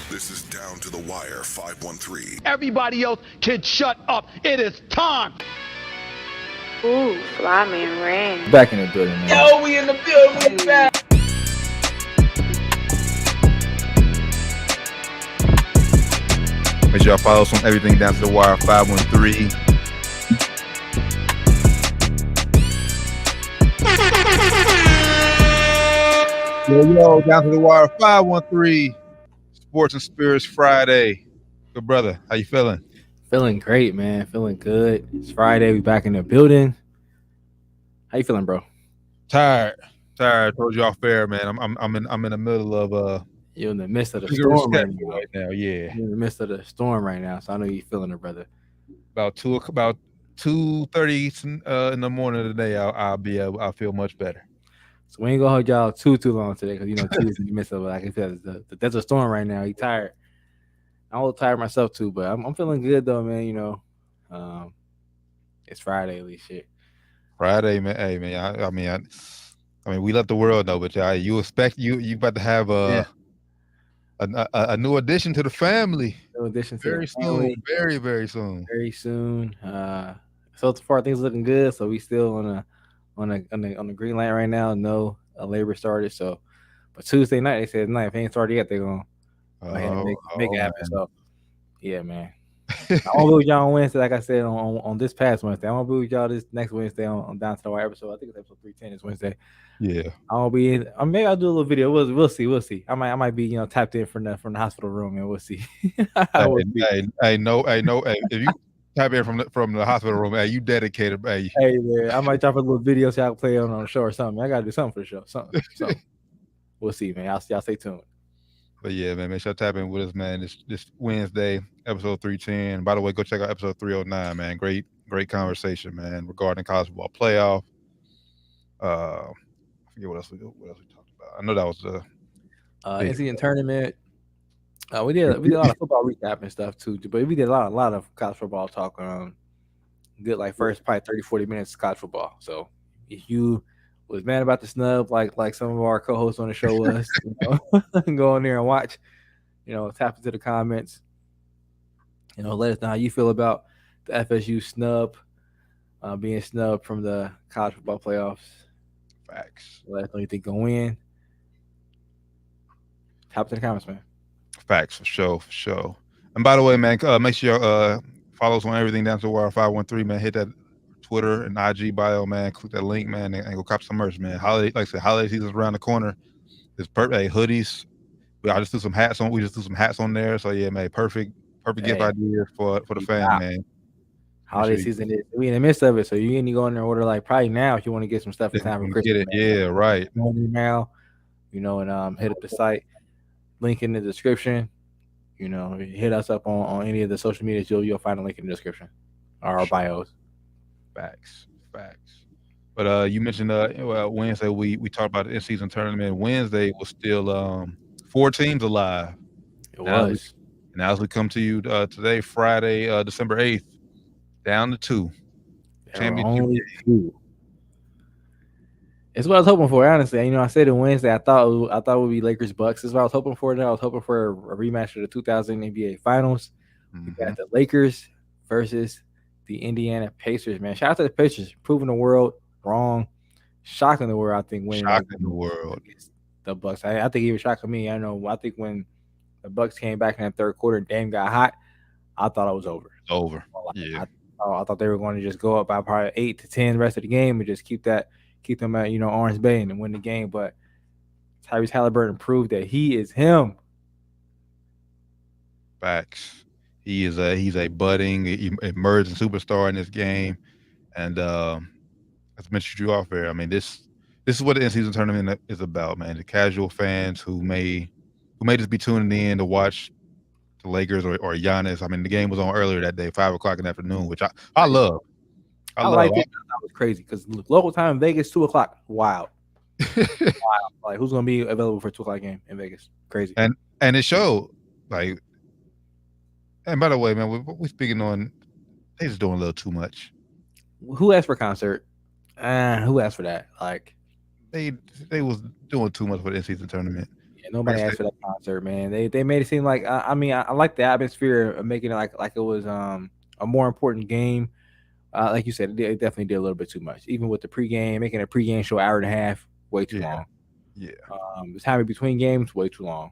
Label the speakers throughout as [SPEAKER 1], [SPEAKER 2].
[SPEAKER 1] This is Down to the Wire 513.
[SPEAKER 2] Everybody else can shut up. It is time.
[SPEAKER 3] Ooh, Fly Man Ring.
[SPEAKER 4] Back in the building, man.
[SPEAKER 5] Yo, we in the building, we back.
[SPEAKER 6] Make sure y'all follow us on everything Down to the Wire 513. Yo, Down to the Wire 513. Sports and Spirits Friday. Good brother, how you feeling?
[SPEAKER 4] Feeling great, man. Feeling good. It's Friday. We back in the building. How you feeling, bro?
[SPEAKER 6] Tired. Told you off fair, man. I'm in the middle of
[SPEAKER 4] You're in the midst of the storm right
[SPEAKER 6] now. Yeah.
[SPEAKER 4] You're in the midst of the storm right now, so I know you're feeling it, brother.
[SPEAKER 6] About 2:30 in the morning today, I'll feel much better.
[SPEAKER 4] So we ain't gonna hold y'all too long today, because you know Tuesday in the midst of it. Like I said, there's a storm right now. You tired? I'm a little tired myself too, but I'm feeling good though, man. You know, it's Friday at least. Shit.
[SPEAKER 6] Friday, man. Hey, man. I mean, we let the world know, but you expect you about to have a new addition to the family.
[SPEAKER 4] New addition to
[SPEAKER 6] very
[SPEAKER 4] the family.
[SPEAKER 6] soon, very very soon.
[SPEAKER 4] Very soon. So far things looking good. So we still on the green light right now. No labor started. So, but Tuesday night they said if it ain't started yet, they're gonna make it happen. So, yeah, man. I'm gonna be with y'all on Wednesday, like I said on this past Wednesday. I'm gonna be with y'all this next Wednesday on Down to the Wire episode. I think it's episode 310 this Wednesday.
[SPEAKER 6] Yeah,
[SPEAKER 4] I'll be in. Maybe I'll do a little video. We'll see. I might be tapped in from the hospital room, and we'll see.
[SPEAKER 6] I know. If you tap in from the hospital room, you dedicated,
[SPEAKER 4] Hey, man, I might drop a little video so I can play on the show or something. I gotta do something for the show. Something. We'll see, man. Y'all stay tuned.
[SPEAKER 6] But yeah, man, make sure to tap in with us, man. This Wednesday, episode 310. By the way, go check out episode 309, man. Great conversation, man, regarding college football playoff. I forget what else we talked about. I know that was the
[SPEAKER 4] NCAA tournament. We did a lot of football recap and stuff too, but we did a lot of college football talk. Good like first probably 30-40 minutes of college football. So if you was mad about the snub, like some of our co-hosts on the show was, go in there and watch. Tap into the comments. Let us know how you feel about the FSU snub, being snubbed from the college football playoffs.
[SPEAKER 6] Facts.
[SPEAKER 4] Let us know you think gonna win. Tap into the comments, man.
[SPEAKER 6] Facts for sure. And by the way, man, make sure you follow us on everything Down to the Wire 513, man. Hit that Twitter and IG bio, man. Click that link, man, and go cop some merch, man. Holiday season's around the corner. It's perfect. Hoodies. I just threw some hats on. We just threw some hats on there. So yeah, man, perfect gift idea for the fam, man.
[SPEAKER 4] Holiday season is we in the midst of it, so you need to go in there and order like probably now if you want to get some stuff in time for Christmas.
[SPEAKER 6] Get it, yeah, right.
[SPEAKER 4] Now, and hit up the site. Link in the description. Hit us up on any of the social medias. You'll find a link in the description or our bios.
[SPEAKER 6] Facts. But you mentioned Wednesday we talked about the in-season tournament. Wednesday was still 4 teams alive.
[SPEAKER 4] It was.
[SPEAKER 6] Now as we come to you today, Friday, December 8th, down to 2. Championship
[SPEAKER 4] only 2. It's what I was hoping for, honestly. I said it Wednesday. I thought it would be Lakers Bucks. That's what I was hoping for. I was hoping for a rematch of the 2000 NBA Finals. We got the Lakers versus the Indiana Pacers. Man, shout out to the Pacers, proving the world wrong, shocking the world. I think winning.
[SPEAKER 6] Shocking the world.
[SPEAKER 4] The Bucks. I think even shocking me. I think when the Bucks came back in that third quarter, Dame got hot. I thought it was over.
[SPEAKER 6] Over. Yeah.
[SPEAKER 4] I thought they were going to just go up by probably 8-10 the rest of the game and just keep them at Orange Bay and win the game. But Tyrese Halliburton proved that he is him.
[SPEAKER 6] Facts. He's a budding, emerging superstar in this game, and as mentioned you off there, I mean this is what the in-season tournament is about, man. The casual fans who may just be tuning in to watch the Lakers or Giannis. I mean, the game was on earlier that day, 5:00 in the afternoon, which I love.
[SPEAKER 4] I like it. That was crazy because local time in Vegas, 2:00. Wild. Wild. Like, who's gonna be available for a 2:00 game in Vegas? Crazy.
[SPEAKER 6] And it showed, like. And by the way, man, we're speaking on. They just doing a little too much.
[SPEAKER 4] Who asked for a concert? Who asked for that? Like,
[SPEAKER 6] they was doing too much for the in-season tournament.
[SPEAKER 4] Yeah, nobody asked for that concert, man. They made it seem like I mean I like the atmosphere of making it like it was a more important game. Like you said, it definitely did a little bit too much. Even with the pregame, making a pregame show hour and a half, way too long.
[SPEAKER 6] Yeah.
[SPEAKER 4] The time in between games, way too long.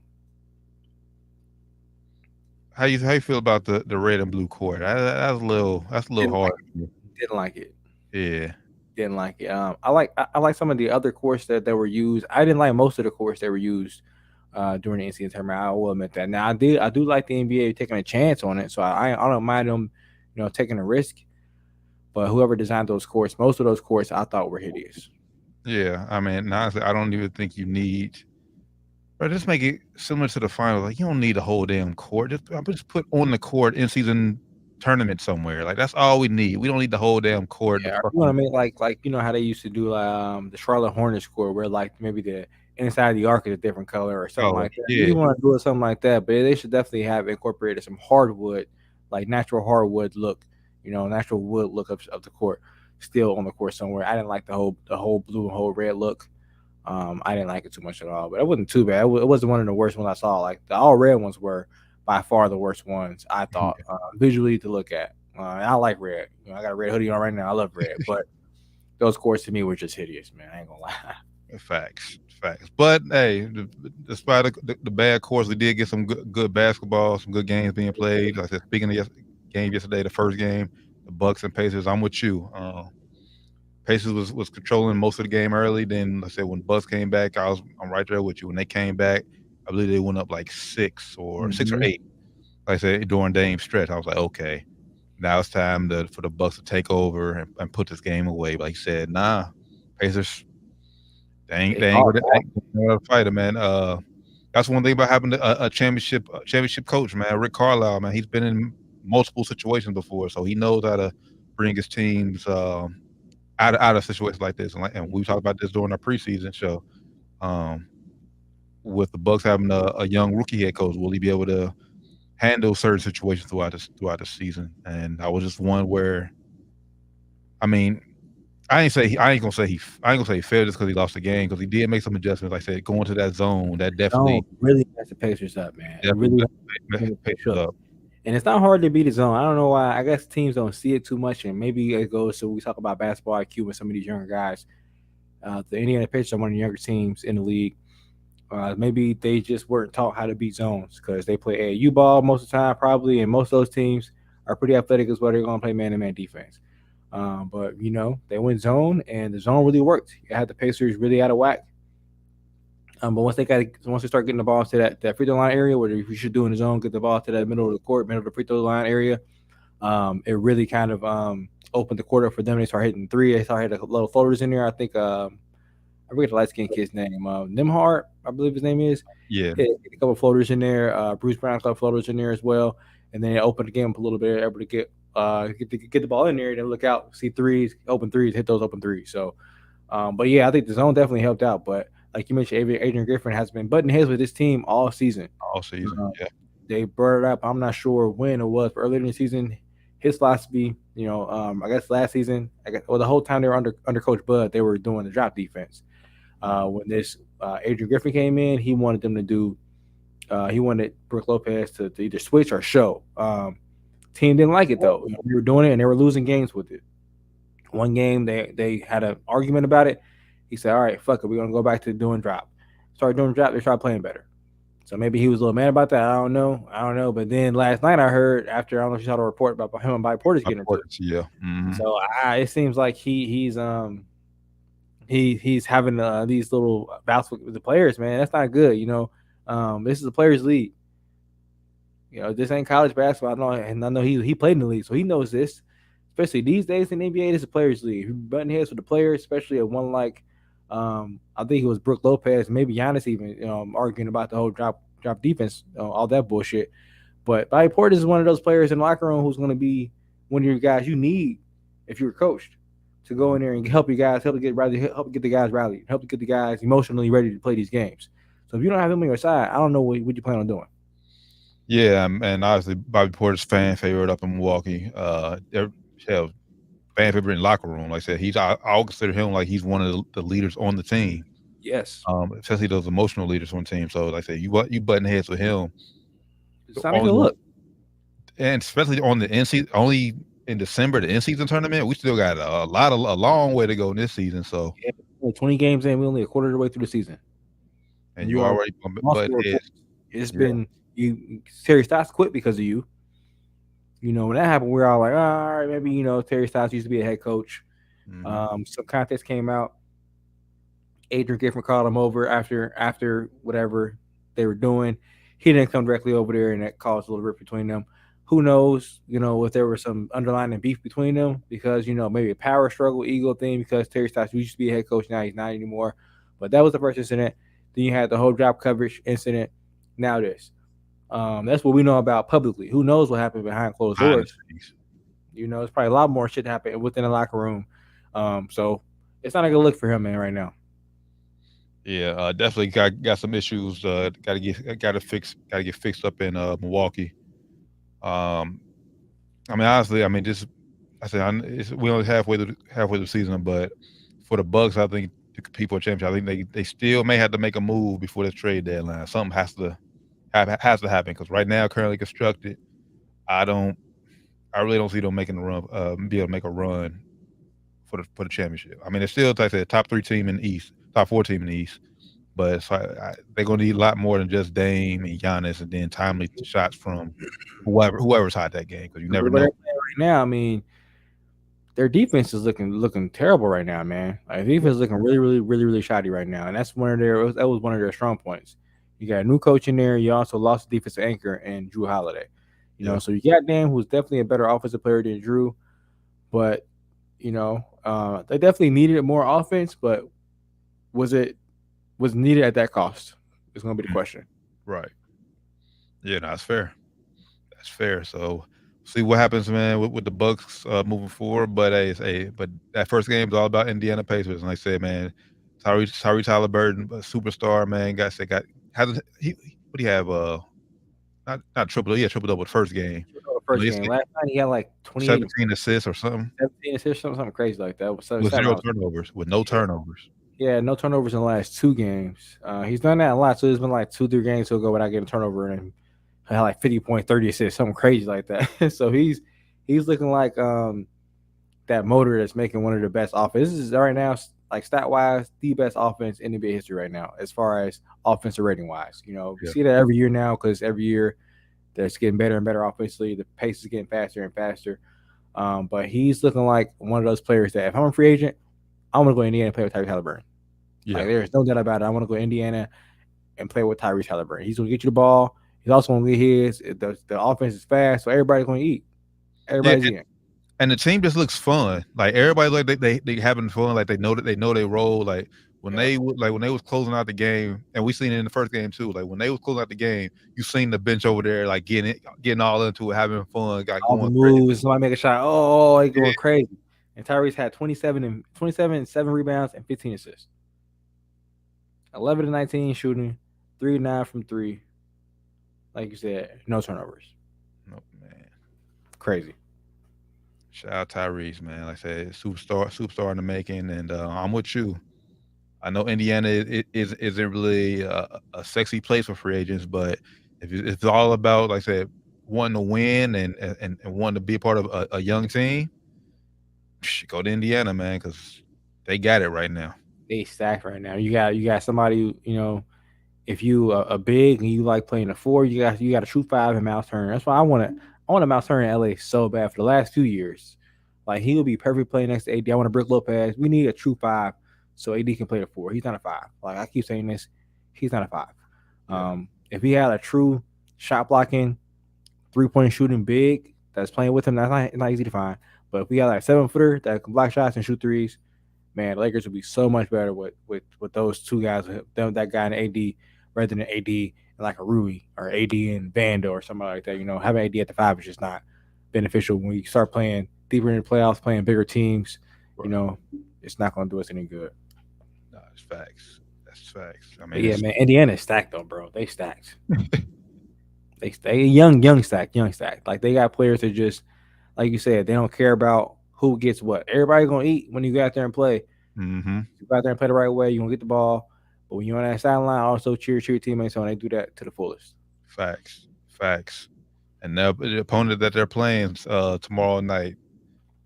[SPEAKER 6] How you feel about the red and blue court? That's a little hard.
[SPEAKER 4] Didn't like it.
[SPEAKER 6] Yeah.
[SPEAKER 4] Didn't like it. I like some of the other courts that were used. I didn't like most of the courts that were used during the NCAA tournament. I will admit that. Now I do like the NBA taking a chance on it, so I don't mind them, taking a risk. But whoever designed those courts, most of those courts I thought were hideous.
[SPEAKER 6] Yeah, I mean, honestly, I don't even think you need. But just make it similar to the final. Like you don't need a whole damn court. Just put on the court in season tournament somewhere. Like that's all we need. We don't need the whole damn court.
[SPEAKER 4] Yeah, you want to make like how they used to do the Charlotte Hornets court, where like maybe the inside of the arc is a different color or something like that.
[SPEAKER 6] Yeah.
[SPEAKER 4] You want to do it something like that, but they should definitely have incorporated some hardwood, like natural hardwood look, natural wood look of the court, still on the court somewhere. I didn't like the whole blue and whole red look. I didn't like it too much at all, but it wasn't too bad. It wasn't one of the worst ones I saw. Like the all red ones were by far the worst ones I thought visually to look at. I like red. I got a red hoodie on right now. I love red, but those courts to me were just hideous, man. I ain't gonna lie.
[SPEAKER 6] Facts. But hey, despite the bad course, we did get some good basketball, some good games being played. Like I said, speaking of game yesterday, the first game, the Bucks and Pacers. I'm with you. Pacers was controlling most of the game early. Then like I said, when Bucks came back, I'm right there with you. When they came back, I believe they went up like 6 or 8. Like I said, during Dame's stretch, I was like, okay, now it's time for the Bucks to take over and put this game away. But like you said, nah, Pacers, they ain't gonna fight it, man. That's one thing about having a championship coach, man. Rick Carlisle, man, he's been in multiple situations before, so he knows how to bring his teams out of situations like this. And we talked about this during our preseason show. With the Bucks having a young rookie head coach, will he be able to handle certain situations throughout the season? And I was just one where, I mean, I ain't gonna say he failed just because he lost the game, because he did make some adjustments. Like I said, going to that zone, that definitely
[SPEAKER 4] really messed the Pacers up, man.
[SPEAKER 6] Really messed the Pacers up.
[SPEAKER 4] And it's not hard to beat a zone. I don't know why. I guess teams don't see it too much, and maybe it goes to we talk about basketball IQ with some of these younger guys. The Indiana Pacers are one of the younger teams in the league. Maybe they just weren't taught how to beat zones because they play AAU ball most of the time, probably, and most of those teams are pretty athletic as well. They're going to play man-to-man defense. But they went zone, and the zone really worked. It had the Pacers really out of whack. But once they start getting the ball to that free throw line area, where you should do in the zone, get the ball to that middle of the court, middle of the free throw line area, it really kind of opened the court up for them. They start hitting three. They start hitting little floaters in there. I think I forget the light skinned kid's name. Nimhart, I believe his name is.
[SPEAKER 6] Yeah.
[SPEAKER 4] A couple of floaters in there. Bruce Brown got floaters in there as well, and then they opened the game up a little bit, able to get the ball in there, and then look out, see threes, open threes, hit those open threes. So, but yeah, I think the zone definitely helped out. But like you mentioned, Adrian Griffin has been butting heads with this team all season.
[SPEAKER 6] Yeah.
[SPEAKER 4] They brought it up. I'm not sure when it was, but earlier in the season, his philosophy, I guess last season, the whole time they were under Coach Bud, they were doing the drop defense. When this Adrian Griffin came in, he wanted them to do. He wanted Brook Lopez to either switch or show. Team didn't like it though. They were doing it and they were losing games with it. One game they had an argument about it. He said, "All right, fuck it, we're gonna go back to doing drop." Started doing drop. They started playing better. So maybe he was a little mad about that. I don't know. But then last night I heard, after, I don't know if you saw the report about him and Bobby Portis getting into it.
[SPEAKER 6] Yeah. Mm-hmm.
[SPEAKER 4] So it seems like he's having these little bouts with the players, man. That's not good. This is a players' league. This ain't college basketball. I know he played in the league, so he knows this. Especially these days in the NBA, this is a players' league. Button heads with the players, especially at one like, I think it was Brook Lopez, maybe Giannis even arguing about the whole drop defense, all that bullshit. But Bobby Portis is one of those players in the locker room who's going to be one of your guys you need if you're coached to go in there and help you guys, help get the guys rallied, help to get the guys emotionally ready to play these games. So if you don't have him on your side, I don't know what you plan on doing.
[SPEAKER 6] Yeah, and obviously Bobby Portis fan favorite up in Milwaukee. Fan favorite in the locker room. Like I said, I'll consider him like he's one of the leaders on the team.
[SPEAKER 4] Yes.
[SPEAKER 6] Especially those emotional leaders on team. So like I say, you button heads with him.
[SPEAKER 4] It's not a good look.
[SPEAKER 6] And especially on the end season, only in December, the end season tournament, we still got a long way to go in this season. So
[SPEAKER 4] Yeah, 20 games in, we only a quarter of the way through the season.
[SPEAKER 6] and you already but
[SPEAKER 4] it's been you Terry Stotts quit because of you. You know, when that happened, we were all like, oh, all right, maybe, you know, Terry Stotts used to be a head coach. Some context came out. Adrian Griffin called him over after whatever they were doing. He didn't come directly over there, and that caused a little rift between them. Who knows, you know, if there was some underlying beef between them because, you know, maybe a power struggle, ego thing because Terry Stotts used to be a head coach. Now he's not anymore. But that was the first incident. Then you had the whole drop coverage incident. Now this. That's what we know about publicly. Who knows what happened behind closed doors? You know, it's probably a lot more shit happening within the locker room. So it's not a good look for him, man, right now.
[SPEAKER 6] Yeah, definitely got some issues. Got to get fixed up in Milwaukee. I mean, honestly, I mean, we only halfway through the season, but for the Bucks, I think to compete for a championship, I think they still may have to make a move before the trade deadline. Something has to happen because right now, currently constructed, I really don't see them making a run, be able to make a run for the championship. I mean, it's still, like I said, top 3 team in the East, top 4 team in the East, but they're going to need a lot more than just Dame and Giannis, and then timely shots from whoever's hot that game, because you never know.
[SPEAKER 4] Right now, I mean, their defense is looking terrible right now, man. Like, defense is looking really shoddy right now, and that was one of their strong points. You got a new coach in there. You also lost the defensive anchor and Drew Holiday. You know, so you got Dame, who's definitely a better offensive player than Drew, but you know, they definitely needed more offense, but was needed at that cost? It's going to be the question.
[SPEAKER 6] Right. Yeah, no, that's fair. That's fair. So see what happens, man, with the Bucks moving forward. But but that first game is all about Indiana Pacers, and like I said, man, Tyrese Halliburton, a superstar, man. What do you have? Not triple. Yeah, triple double the first game.
[SPEAKER 4] Last night he had like
[SPEAKER 6] 17 assists or something.
[SPEAKER 4] 17 assists, something crazy like that.
[SPEAKER 6] With 0 turnovers, with no turnovers.
[SPEAKER 4] Yeah, no turnovers in the last 2 games. He's done that a lot. So it's been like 2-3 games he'll go without getting a turnover, and he had like 50 point 30 assists, something crazy like that. So he's looking like that motor that's making one of the best offenses right now. Like stat wise, the best offense in NBA history right now, as far as offensive rating wise. You know, we see that every year now because every year that's getting better and better offensively. The pace is getting faster and faster. But he's looking like one of those players that if I'm a free agent, I want to go to Indiana and play with Tyrese Halliburton. Yeah. Like, there's no doubt about it. I want to go to Indiana and play with Tyrese Halliburton. He's going to get you the ball. He's also going to get his. The offense is fast, so everybody's going to eat. Everybody's eating.
[SPEAKER 6] And the team just looks fun. Like everybody, like they having fun. Like they know they role. Like when they was closing out the game, and we seen it in the first game too. Like when they was closing out the game, you seen the bench over there, like getting all into it, having fun,
[SPEAKER 4] all going moves. Somebody make a shot. Oh, they going crazy. And Tyrese had 27 and 7 rebounds and 15 assists. 11-19 shooting, 3-9 from 3. Like you said, no turnovers.
[SPEAKER 6] No, man.
[SPEAKER 4] Crazy.
[SPEAKER 6] Shout out Tyrese, man. Like I said, superstar in the making, and I'm with you. I know Indiana isn't really a sexy place for free agents, but if it's all about, like I said, wanting to win and wanting to be a part of a young team, go to Indiana, man, because they got it right now.
[SPEAKER 4] They stacked right now. You got somebody, you know, if you a big and you like playing a 4, you got a true 5 in Miles Turner. That's why I want a Miles Turner in LA so bad for the last few years. Like, he will be perfect playing next to AD. I want a Brook Lopez. We need a true 5 so AD can play the 4. He's not a 5. Like, I keep saying this, he's not a 5. Yeah. If he had a true shot blocking, 3-point shooting big that's playing with him, that's not easy to find. But if we had like a 7-footer that can block shots and shoot threes, man, the Lakers would be so much better with those 2 guys, that guy and AD, rather than AD and like a Rui or AD and Vando or somebody like that. You know, having AD at the 5 is just not beneficial when you start playing deeper in the playoffs, playing bigger teams. Right. You know, it's not going to do us any good.
[SPEAKER 6] No, it's facts. That's facts. I mean,
[SPEAKER 4] yeah, man, Indiana's stacked though, bro. They stacked. they young stacked. Like, they got players that just, like you said, they don't care about who gets what. Everybody's going to eat when you go out there and play.
[SPEAKER 6] Mm-hmm.
[SPEAKER 4] You go out there and play the right way, you're going to get the ball. But when you're on that sideline, also cheer your teammates on. They do that to the fullest.
[SPEAKER 6] Facts. And the opponent that they're playing tomorrow night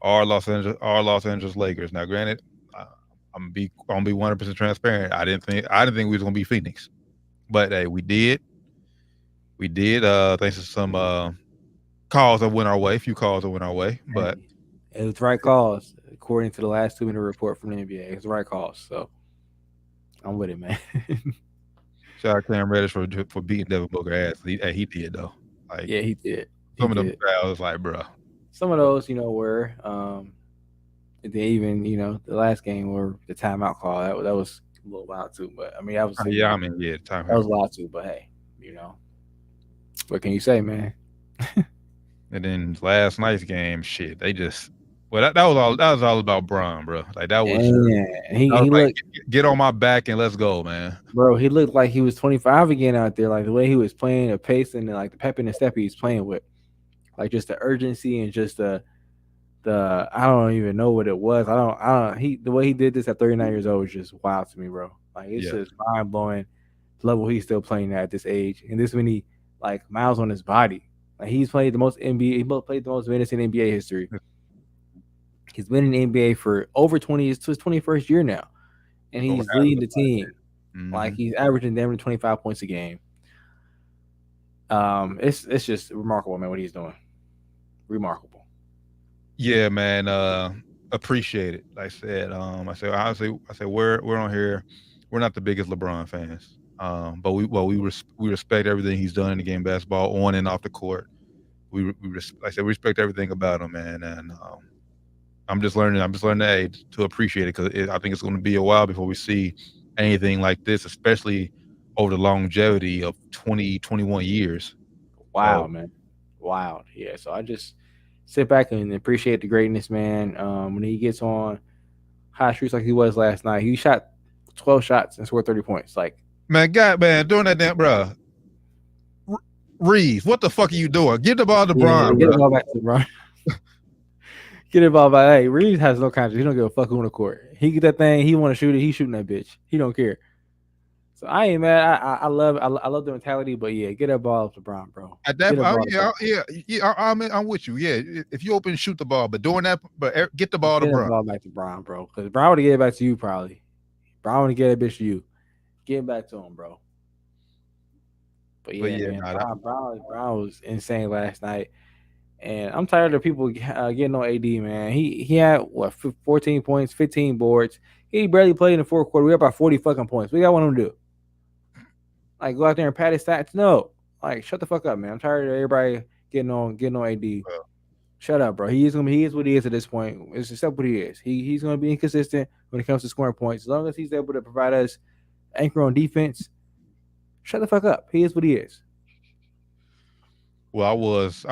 [SPEAKER 6] are Los Angeles Lakers. Now, granted, I'm gonna be 100% transparent. I didn't think we was gonna be Phoenix, but hey, we did. Thanks to some calls that went our way, but
[SPEAKER 4] it was the right calls according to the last 2-minute report from the NBA. It's the right calls, so I'm with it, man.
[SPEAKER 6] shout out Cam Reddish for beating Devin Booker ass. He did though. Like,
[SPEAKER 4] yeah, he did.
[SPEAKER 6] Some of them crowds, like, bro.
[SPEAKER 4] Some of those, were they even, the last game where the timeout call that was a little wild too. But I mean, that was
[SPEAKER 6] timeout.
[SPEAKER 4] That was wild too. But hey, what can you say, man?
[SPEAKER 6] And then last night's game, shit, they just that was all about Bron, bro. Like that was
[SPEAKER 4] he
[SPEAKER 6] like,
[SPEAKER 4] looked,
[SPEAKER 6] get on my back and let's go, man.
[SPEAKER 4] Bro, he looked like he was 25 again out there. Like the way he was playing, the pace and like the pep and the step he's playing with, like just the urgency and just the I don't even know what it was. The way he did this at 39 years old was just wild to me, bro. Like it's just mind blowing level he's still playing at this age, and this when he like miles on his body. Like he's played the most NBA. He played the most minutes in NBA history. He's been in the NBA for over 20. It's his 21st year now, and he's leading the team.
[SPEAKER 6] Mm-hmm.
[SPEAKER 4] Like he's averaging damn 25 points a game. It's just remarkable, man. What he's doing, remarkable.
[SPEAKER 6] Yeah, man. Appreciate it. Like I said, we're on here. We're not the biggest LeBron fans. But we respect everything he's done in the game of basketball, on and off the court. We respect everything about him, man. And I'm just learning to appreciate it, because I think it's going to be a while before we see anything like this, especially over the longevity of 21 years.
[SPEAKER 4] Wow, man. Wow. Yeah. So I just sit back and appreciate the greatness, man. When he gets on hot streaks like he was last night, he shot 12 shots and scored 30 points. Like,
[SPEAKER 6] man, doing that damn, bro. Reeves, what the fuck are you doing? Get the ball to Bron.
[SPEAKER 4] Get the ball back to Bron. Get the ball back. Hey, Reeves has no conscience. He don't give a fuck who on the court. He get that thing. He want to shoot it. He's shooting that bitch. He don't care. So I ain't mad. I love the mentality, but yeah, get that ball up to Bron, bro.
[SPEAKER 6] At that point, I'm with you. Yeah, if you open, shoot the ball, but doing that, but get the ball to Bron.
[SPEAKER 4] Get the ball back to Bron, bro. Because Bron would get it back to you probably. Bron would get that bitch to you. Get back to him, bro. But man, Bron was insane last night, and I'm tired of people getting on AD, man. He had 14 points, 15 boards. He barely played in the fourth quarter. We got about 40 fucking points. What do y'all want him to do? Like go out there and pat his stats? No, like shut the fuck up, man. I'm tired of everybody getting on AD. Well, shut up, bro. He is what he is at this point. It's just what he is. He's gonna be inconsistent when it comes to scoring points. As long as he's able to provide us anchor on defense, shut the fuck up. He is what he is.
[SPEAKER 6] Well, I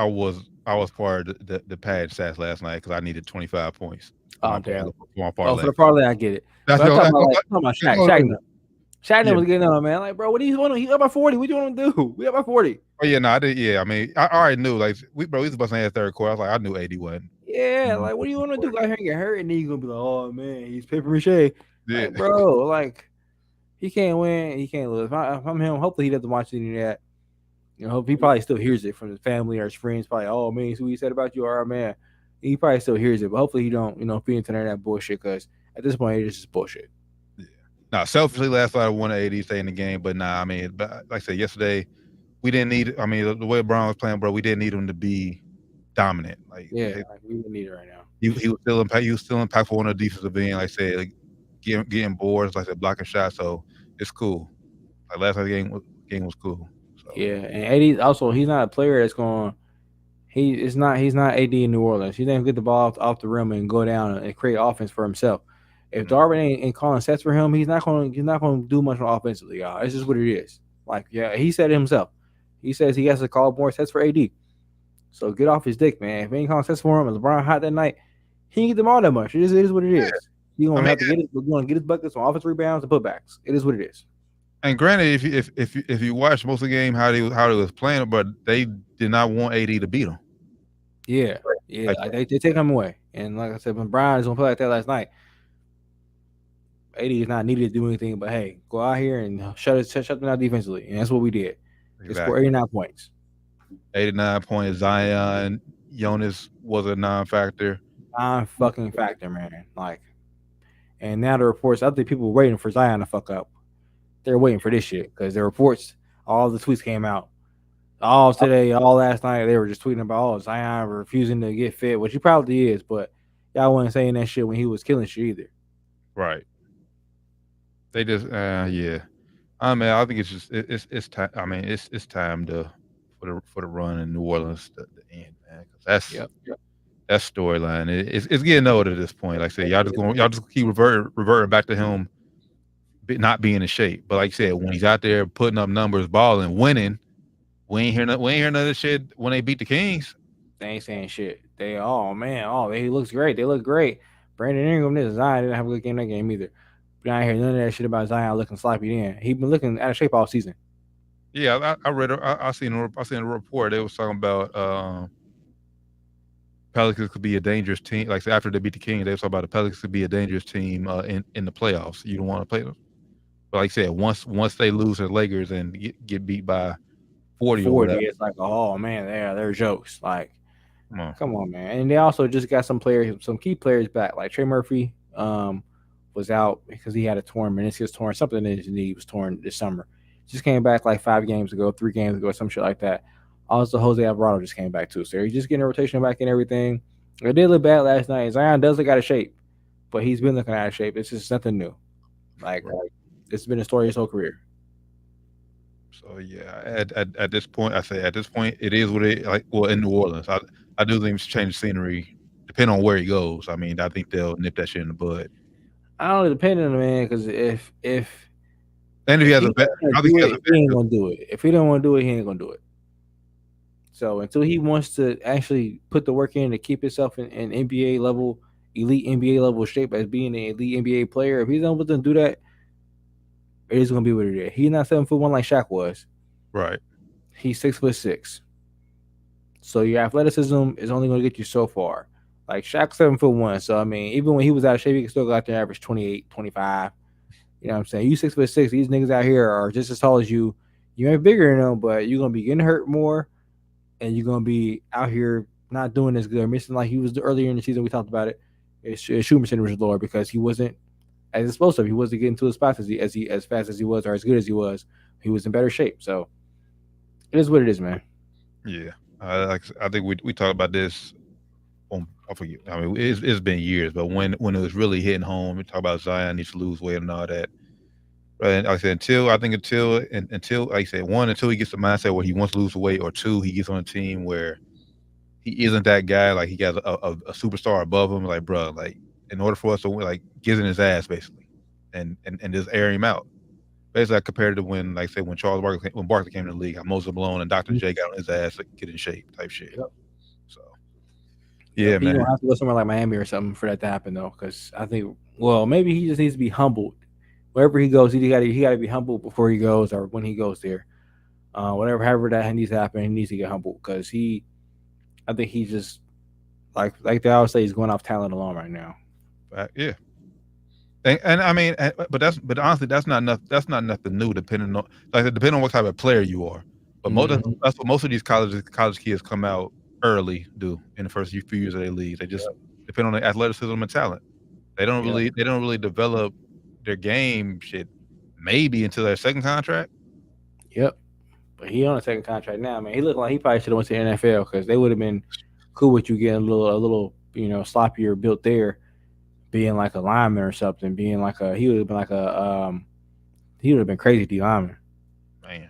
[SPEAKER 6] was part of the pad stats last night because I needed 25 points.
[SPEAKER 4] Oh damn! For the parlay, I get it.
[SPEAKER 6] That's
[SPEAKER 4] Shaq was getting on, man. Like, bro, what do you want? He up by 40. What do you want him to do? We up by 40.
[SPEAKER 6] Oh yeah, no, I did. Yeah, I mean, I already knew. Like, we was busting ass third quarter. I was like, I knew 81.
[SPEAKER 4] Yeah, like, what do you want to do? Go out here and get hurt, and then you gonna be like, oh man, he's paper mache. Yeah, like, bro, like, he can't win, he can't lose. If I'm him, hopefully he doesn't watch any of that. He probably still hears it from his family or his friends. Probably, oh man, see what he said about you, all right, man. He probably still hears it, but hopefully he don't, feed into that bullshit. Because at this point, it's just bullshit.
[SPEAKER 6] Now, selfishly, last night I wanted AD to stay in the game, but nah, I mean, like I said yesterday, we didn't need. I mean, the way Bron was playing, bro, we didn't need him to be dominant. Like,
[SPEAKER 4] we didn't need it right now.
[SPEAKER 6] He was still impactful on the defensive end. Like I said, like, getting boards, like I said, blocking shots. So it's cool. Like last night's game was cool. So.
[SPEAKER 4] Yeah, and AD also, he's not a player that's going. He's not AD in New Orleans. He didn't get the ball off the rim and go down and create offense for himself. If Darvin ain't calling sets for him, he's not going to do much on offensively, y'all. It's just what it is. Like, yeah, he said it himself. He says he has to call more sets for AD. So get off his dick, man. If he ain't calling sets for him and LeBron hot that night, he ain't get them all that much. It is what it is. He's going to have to get his buckets on offensive rebounds and putbacks. It is what it is.
[SPEAKER 6] And granted, if you watch most of the game how they was playing, but they did not want AD to beat them.
[SPEAKER 4] Yeah, like they take him away. And like I said, when Brian is going to play like that last night, AD is not needed to do anything, but hey, go out here and shut them out defensively, and that's what we did. They scored 89 points.
[SPEAKER 6] 89 points. Zion, Jonas was a non-factor.
[SPEAKER 4] Non-fucking factor, man. Like, and now the reports, I think people were waiting for Zion to fuck up. They're waiting for this shit because the reports, all the tweets came out. All today, all last night, they were just tweeting about Zion refusing to get fit, which he probably is, but y'all wasn't saying that shit when he was killing shit either.
[SPEAKER 6] Right. They just, yeah. I mean, I think it's just it's time. I mean, it's time for the run in New Orleans to end, man. Because that storyline it's getting old at this point. Like I said, y'all just keep reverting back to him not being in shape. But like you said, when he's out there putting up numbers, balling, winning, we ain't hear none of this shit when they beat the Kings.
[SPEAKER 4] They ain't saying shit. He looks great. They look great. Brandon Ingram, Zion didn't have a good game that game either. But I ain't hear none of that shit about Zion looking sloppy then. He been looking out of shape all season.
[SPEAKER 6] Yeah, I read. I seen a report. They was talking about Pelicans could be a dangerous team. Like after they beat the Kings, they was talking about the Pelicans could be a dangerous team in the playoffs. You don't want to play them. But like I said, once they lose to the Lakers and get beat by 40
[SPEAKER 4] it's like, oh man, they're jokes. Like, come on, man. And they also just got some key players back. Like Trey Murphy was out because he had a torn meniscus, something in his knee was torn this summer. Just came back like 3 games ago, some shit like that. Also, Jose Alvarado just came back too. So he's just getting a rotation back and everything. It did look bad last night. Zion does look out of shape, but he's been looking out of shape. It's just nothing new. Like it's been a story his whole career.
[SPEAKER 6] So yeah, at this point, it is what it like. Well, in New Orleans, I do think it's change the scenery, depending on where he goes. I mean, I think they'll nip that shit in the bud.
[SPEAKER 4] I don't know, depending on the man, because if
[SPEAKER 6] and if he has a bet, I think
[SPEAKER 4] he ain't gonna do it. If he don't want to do it, he ain't gonna do it. So until he wants to actually put the work in to keep himself in NBA level, elite NBA level shape as being an elite NBA player, if he's not able to do that, it is gonna be what it is. He's not 7'1" like Shaq was.
[SPEAKER 6] Right.
[SPEAKER 4] He's 6'6". So your athleticism is only gonna get you so far. Like Shaq's 7'1". So I mean, even when he was out of shape, he could still go out there average 28, 25. You know what I'm saying? You 6'6". These niggas out here are just as tall as you. You ain't bigger than them, but you're gonna be getting hurt more, and you're gonna be out here not doing as good, missing like he was earlier in the season. We talked about it. His shooting percentage was lower because he wasn't as explosive. He wasn't getting to the spots as fast as he was or as good as he was. He was in better shape. So it is what it is, man.
[SPEAKER 6] Yeah, I think we talked about this. I forget. I mean, it's been years, but when it was really hitting home, we talk about Zion needs to lose weight and all that. Right? Like I said, until like I said, one, until he gets the mindset where he wants to lose weight, or two, he gets on a team where he isn't that guy. Like he got a superstar above him. Like, bro, like in order for us to win, like get in his ass basically, and just air him out. Basically, compared to when, like, say, when Barkley came to the league, how Moses Malone and Dr. J got on his ass to get in shape type shit. Yep. So, yeah, man.
[SPEAKER 4] You don't have to go somewhere like Miami or something for that to happen, though, because I think, well, maybe he just needs to be humbled. Wherever he goes, he got to be humbled before he goes or when he goes there. However that needs to happen, he needs to get humbled because I think he just, like they always say, he's going off talent alone right now.
[SPEAKER 6] Yeah. And I mean, but honestly, that's not enough. That's not nothing new. Depending on what type of player you are. But that's what most of these college kids come out early do in the first few years of their league. They just depend on their athleticism and talent. They don't really develop their game shit maybe until their second contract.
[SPEAKER 4] Yep. But he on a second contract now, man. He looked like he probably should have went to the NFL because they would have been cool with you getting a little sloppier built there. Being like a lineman or something, he would have been crazy D lineman.
[SPEAKER 6] Man.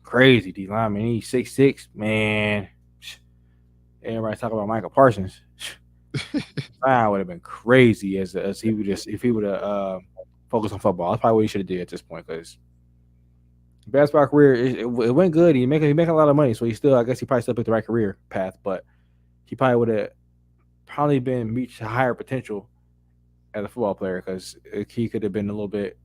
[SPEAKER 4] Crazy D lineman. He's 6'6", man. Everybody talk about Michael Parsons. I would have been crazy if he would have focused on football. That's probably what he should have did at this point because basketball career it went good. He making a lot of money, so I guess he probably still picked the right career path, but he probably would have been reached higher potential as a football player because he could have been a little bit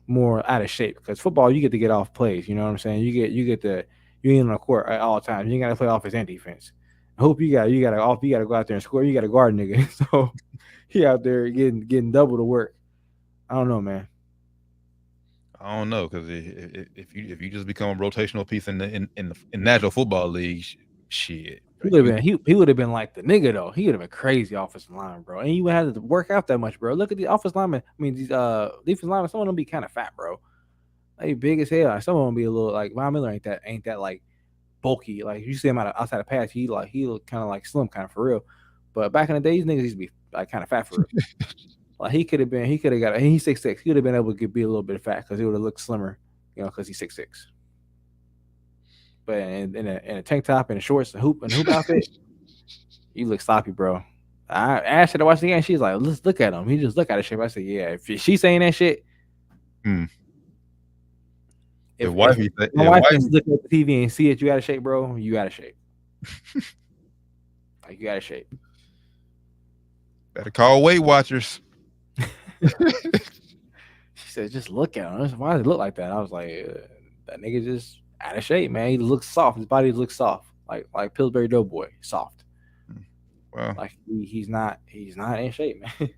[SPEAKER 4] more out of shape because football you get off plays, you know what I'm saying? You ain't on the court at all times. You ain't got to play offense and defense. I hope you got to go out there and score. You got to guard nigga. So he out there getting double the work. I don't know, man.
[SPEAKER 6] I don't know because if you just become a rotational piece in the National Football League, shit.
[SPEAKER 4] He would have been like the nigga though. He would have been crazy offensive line, bro. And you would have to work out that much, bro. Look at the offensive linemen. I mean, these defensive linemen. Some of them be kind of fat, bro. Like big as hell. Some of them be a little like Von Miller ain't that like bulky. Like you see him outside the pass, he look kind of like slim, kind of for real. But back in the day, these niggas used to be like kind of fat for real. Like he could have got. He's 6'6". He would have been able to be a little bit fat because he would have looked slimmer, because he's 6'6". But in a tank top and shorts and hoop outfit, you look sloppy, bro. I asked her to watch the game. She's like, let's look at him. He just look at his shape. I said, yeah. If she's saying that shit,
[SPEAKER 6] if my wife
[SPEAKER 4] can look at the TV and see that you out of shape, bro, you out of shape. Like you out of shape.
[SPEAKER 6] Better call Weight Watchers.
[SPEAKER 4] She said, just look at him. Why does it look like that? I was like, that nigga just out of shape, man. He looks soft. His body looks soft, like Pillsbury Doughboy, soft.
[SPEAKER 6] Well,
[SPEAKER 4] like he's not in shape, man.
[SPEAKER 6] Like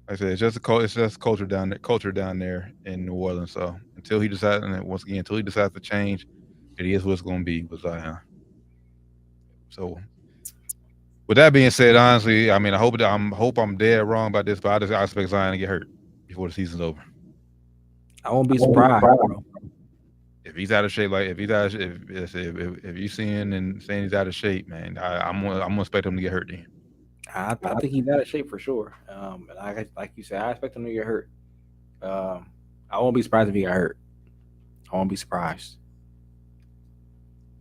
[SPEAKER 6] I said, it's just culture down there in New Orleans. So until he decides, to change, it is what it's going to be with Zion. So with that being said, honestly, I mean, I hope I'm dead wrong about this, but I expect Zion to get hurt before the season's over.
[SPEAKER 4] I won't be surprised, bro.
[SPEAKER 6] If he's out of shape, like if you seeing and saying he's out of shape, man, I'm gonna expect him to get hurt then.
[SPEAKER 4] I think he's out of shape for sure. And like you said, I expect him to get hurt. I won't be surprised if he got hurt. I won't be surprised.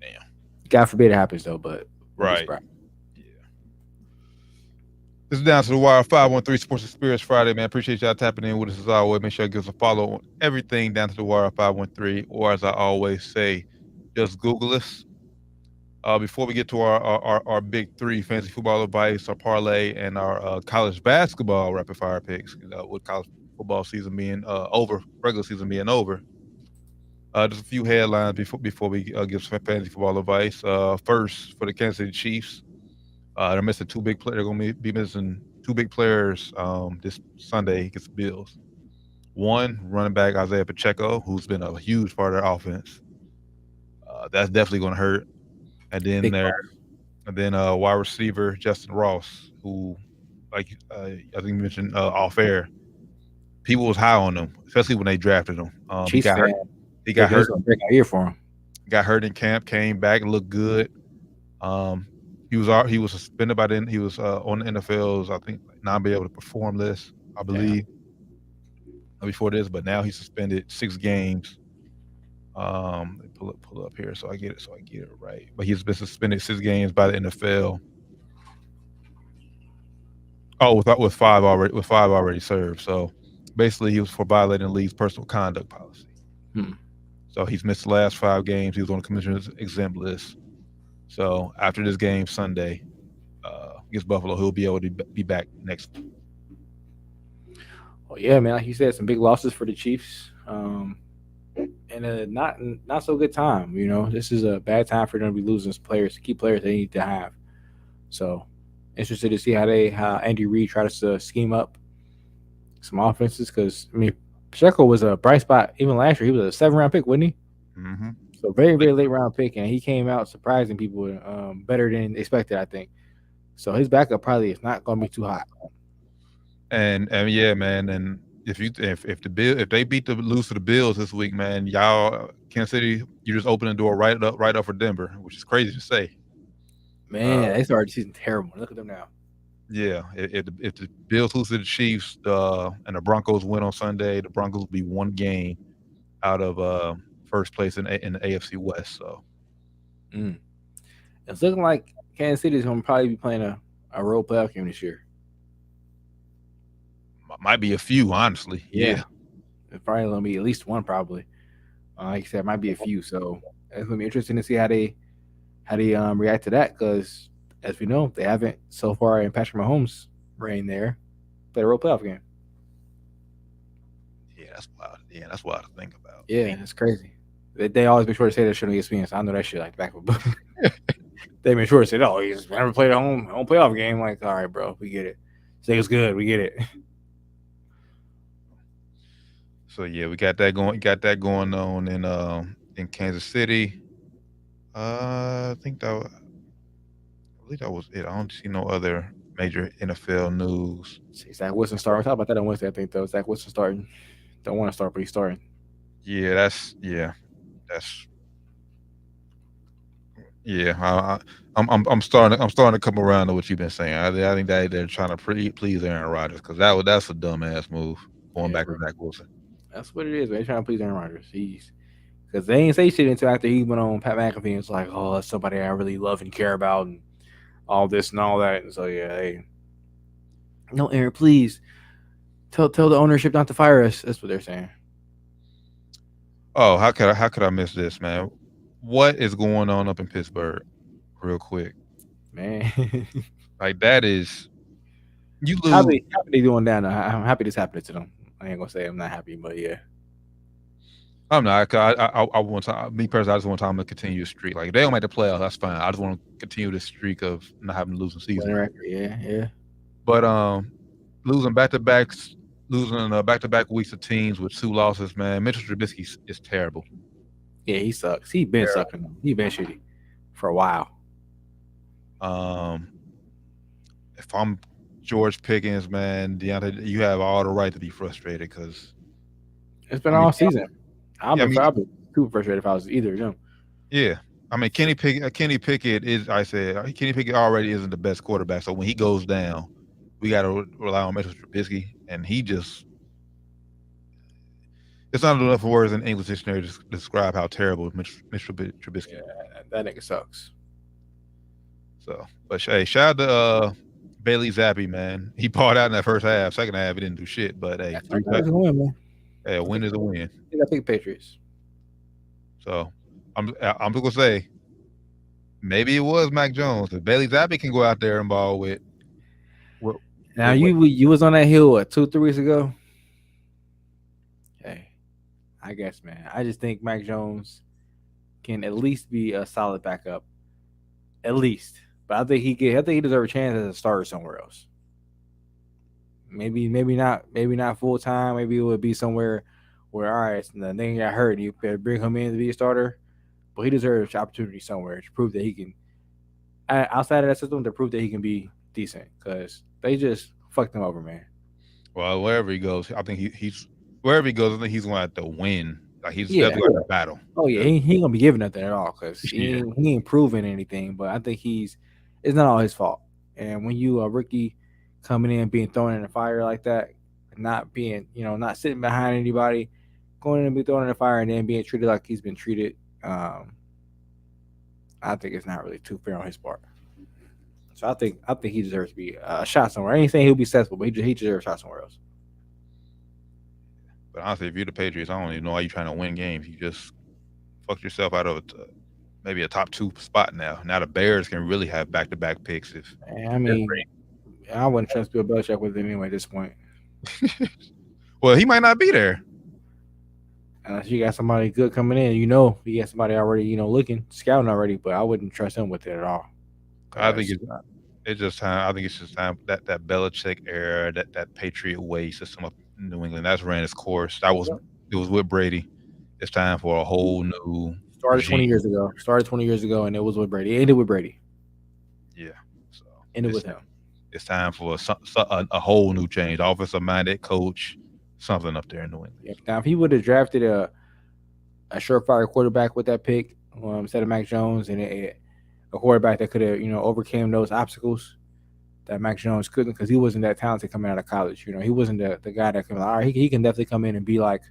[SPEAKER 6] Damn.
[SPEAKER 4] God forbid it happens though, but
[SPEAKER 6] right. This is Down to the Wire 513 Sports Experience Friday, man. Appreciate y'all tapping in with us as always. Make sure you give us a follow on everything Down to the Wire 513, or as I always say, just Google us. Before we get to our big three, fantasy football advice, our parlay, and our college basketball rapid fire picks, with college football season being over, regular season being over. Just a few headlines before we give some fantasy football advice. First, for the Kansas City Chiefs. They're missing two big players. They're going to be missing two big players this Sunday against the Bills. One, running back Isaiah Pacheco, who's been a huge part of their offense. That's definitely going to hurt. And then wide receiver Justin Ross, who, like I think you mentioned off air, people was high on him, especially when they drafted him. He got hurt. He got hurt.
[SPEAKER 4] Year for him.
[SPEAKER 6] Got hurt in camp, came back and looked good. He was suspended by then. He was on the NFL's, I think, not be able to perform list, I believe, before this. But now he's suspended 6 games. Pull up here so I get it right. But he's been suspended 6 games by the NFL. Oh, with 5 already served. So basically, he was for violating the league's personal conduct policy. So he's missed the last 5 games. He was on the commissioner's exempt list. So after this game Sunday against Buffalo, he'll be able to be back next week.
[SPEAKER 4] Well, yeah, man. Like you said, some big losses for the Chiefs, and a not so good time. This is a bad time for them to be losing key players they need to have. So interested to see how Andy Reid tries to scheme up some offenses, because Pacheco was a bright spot even last year. He was a 7th-round pick, wasn't he?
[SPEAKER 6] Mm-hmm.
[SPEAKER 4] So very, very late round pick, and he came out surprising people better than expected, I think. So his backup probably is not going to be too hot. And
[SPEAKER 6] yeah, man. And if they lose to the Bills this week, man, y'all, Kansas City, you just open the door right up for Denver, which is crazy to say.
[SPEAKER 4] Man, they started the season terrible. Look at them now.
[SPEAKER 6] Yeah, if the Bills lose to the Chiefs and the Broncos win on Sunday, the Broncos will be 1 game out of first place in the AFC West. So
[SPEAKER 4] it's looking like Kansas City is going to probably be playing a road playoff game this year.
[SPEAKER 6] Might be a few, honestly. Yeah.
[SPEAKER 4] It's probably going to be at least one, probably. Like I said, it might be a few. So it's going to be interesting to see how they react to that, because as we know, they haven't so far in Patrick Mahomes' reign there played a road playoff game.
[SPEAKER 6] Yeah, that's wild. Yeah, that's wild to think about.
[SPEAKER 4] Yeah, it's crazy. They always make sure to say that shit on ESPN. So I know that shit like back. They make sure to say, "Oh, he's never played a home playoff game." Like, all right, bro, we get it. Say it's good, we get it.
[SPEAKER 6] So yeah, we got that going on in Kansas City. I believe that was it. I don't see no other major NFL news.
[SPEAKER 4] See, Zach Wilson starting. We talked about that on Wednesday, I think, though. Zach Wilson starting. Don't want to start, but he's starting.
[SPEAKER 6] Yeah, that's I'm starting to come around to what you've been saying. I think that they're trying to please Aaron Rodgers because that's a dumbass move going back to Zach Wilson.
[SPEAKER 4] That's what it is, man. They're trying to please Aaron Rodgers. Because they ain't say shit until after he went on Pat McAfee and was like, oh, that's somebody I really love and care about and all this and all that. And so, yeah, hey. No, Aaron, please. Tell the ownership not to fire us. That's what they're saying.
[SPEAKER 6] Oh, how could I miss this, man? What is going on up in Pittsburgh? Real quick,
[SPEAKER 4] man.
[SPEAKER 6] Like that is you lose.
[SPEAKER 4] Happy they doing that. I'm happy this happened to them. I ain't gonna say I'm not happy, but yeah.
[SPEAKER 6] I'm not. I want to. Me personally, I just want time to continue the streak. Like if they don't make the playoffs, that's fine. I just want to continue the streak of not having to lose a season.
[SPEAKER 4] Yeah.
[SPEAKER 6] But losing back-to-back weeks of teams with 2 losses, man. Mitchell Trubisky is terrible.
[SPEAKER 4] Yeah, he sucks. He been sucking. He been shitty for a while.
[SPEAKER 6] If I'm George Pickens, man, Deontay, you have all the right to be frustrated because
[SPEAKER 4] it's been all season. I'd be too frustrated if I was either of them.
[SPEAKER 6] Yeah. I mean, Kenny Pickett already isn't the best quarterback. So when he goes down, we got to rely on Mitchell Trubisky, and it's not enough words in English dictionary to describe how terrible Mitchell Trubisky.
[SPEAKER 4] Yeah, that nigga sucks.
[SPEAKER 6] So, but hey, shout out to Bailey Zappi, man. He balled out in that first half. Second half, he didn't do shit. But hey, a win is a win.
[SPEAKER 4] They got big Patriots.
[SPEAKER 6] So I'm just gonna say, maybe it was Mac Jones. If Bailey Zappi can go out there and ball with.
[SPEAKER 4] Now you was on that hill 2-3 weeks ago. Hey, I guess, man. I just think Mac Jones can at least be a solid backup, at least. But I think he deserves a chance as a starter somewhere else. Maybe not full time. Maybe it would be somewhere where all right, so then got hurt. You better bring him in to be a starter, but he deserves an opportunity somewhere to prove that he can. Outside of that system, to prove that he can be decent, because they just fucked him over, man.
[SPEAKER 6] Well, wherever he goes, I think he's wherever he goes. I think he's going to have to win. Like he's definitely going to battle.
[SPEAKER 4] Oh yeah, he ain't gonna be giving nothing at all because he ain't proving anything. But I think it's not all his fault. And when you a rookie coming in being thrown in the fire like that, not being not sitting behind anybody, going in and be thrown in the fire and then being treated like he's been treated, I think it's not really too fair on his part. So I think he deserves to be a shot somewhere. I ain't saying he'll be successful, but he deserves a shot somewhere else.
[SPEAKER 6] But honestly, if you're the Patriots, I don't even know why you're trying to win games. You just fucked yourself out of maybe a top 2 spot now. Now the Bears can really have back-to-back picks.
[SPEAKER 4] I mean, I wouldn't trust Bill Belichick with it anyway at this point.
[SPEAKER 6] Well, he might not be there.
[SPEAKER 4] Unless you got somebody good coming in, you got somebody already, looking, scouting already, but I wouldn't trust him with it at all.
[SPEAKER 6] I think it's just time. I think it's just time that Belichick era, that Patriot way system up in New England, that's ran its course. It was with Brady. It's time for a whole new.
[SPEAKER 4] Started 20 years ago, and it was with Brady. It ended with Brady.
[SPEAKER 6] Yeah. So
[SPEAKER 4] ended with him.
[SPEAKER 6] It's time for a whole new change. Offensive-minded coach, something up there in New England.
[SPEAKER 4] Yeah. Now, if he would have drafted a surefire quarterback with that pick instead of Mac Jones, and a quarterback that could have, overcame those obstacles that Mac Jones couldn't, because he wasn't that talented coming out of college. He wasn't the guy that can. All right, he can definitely come in and be like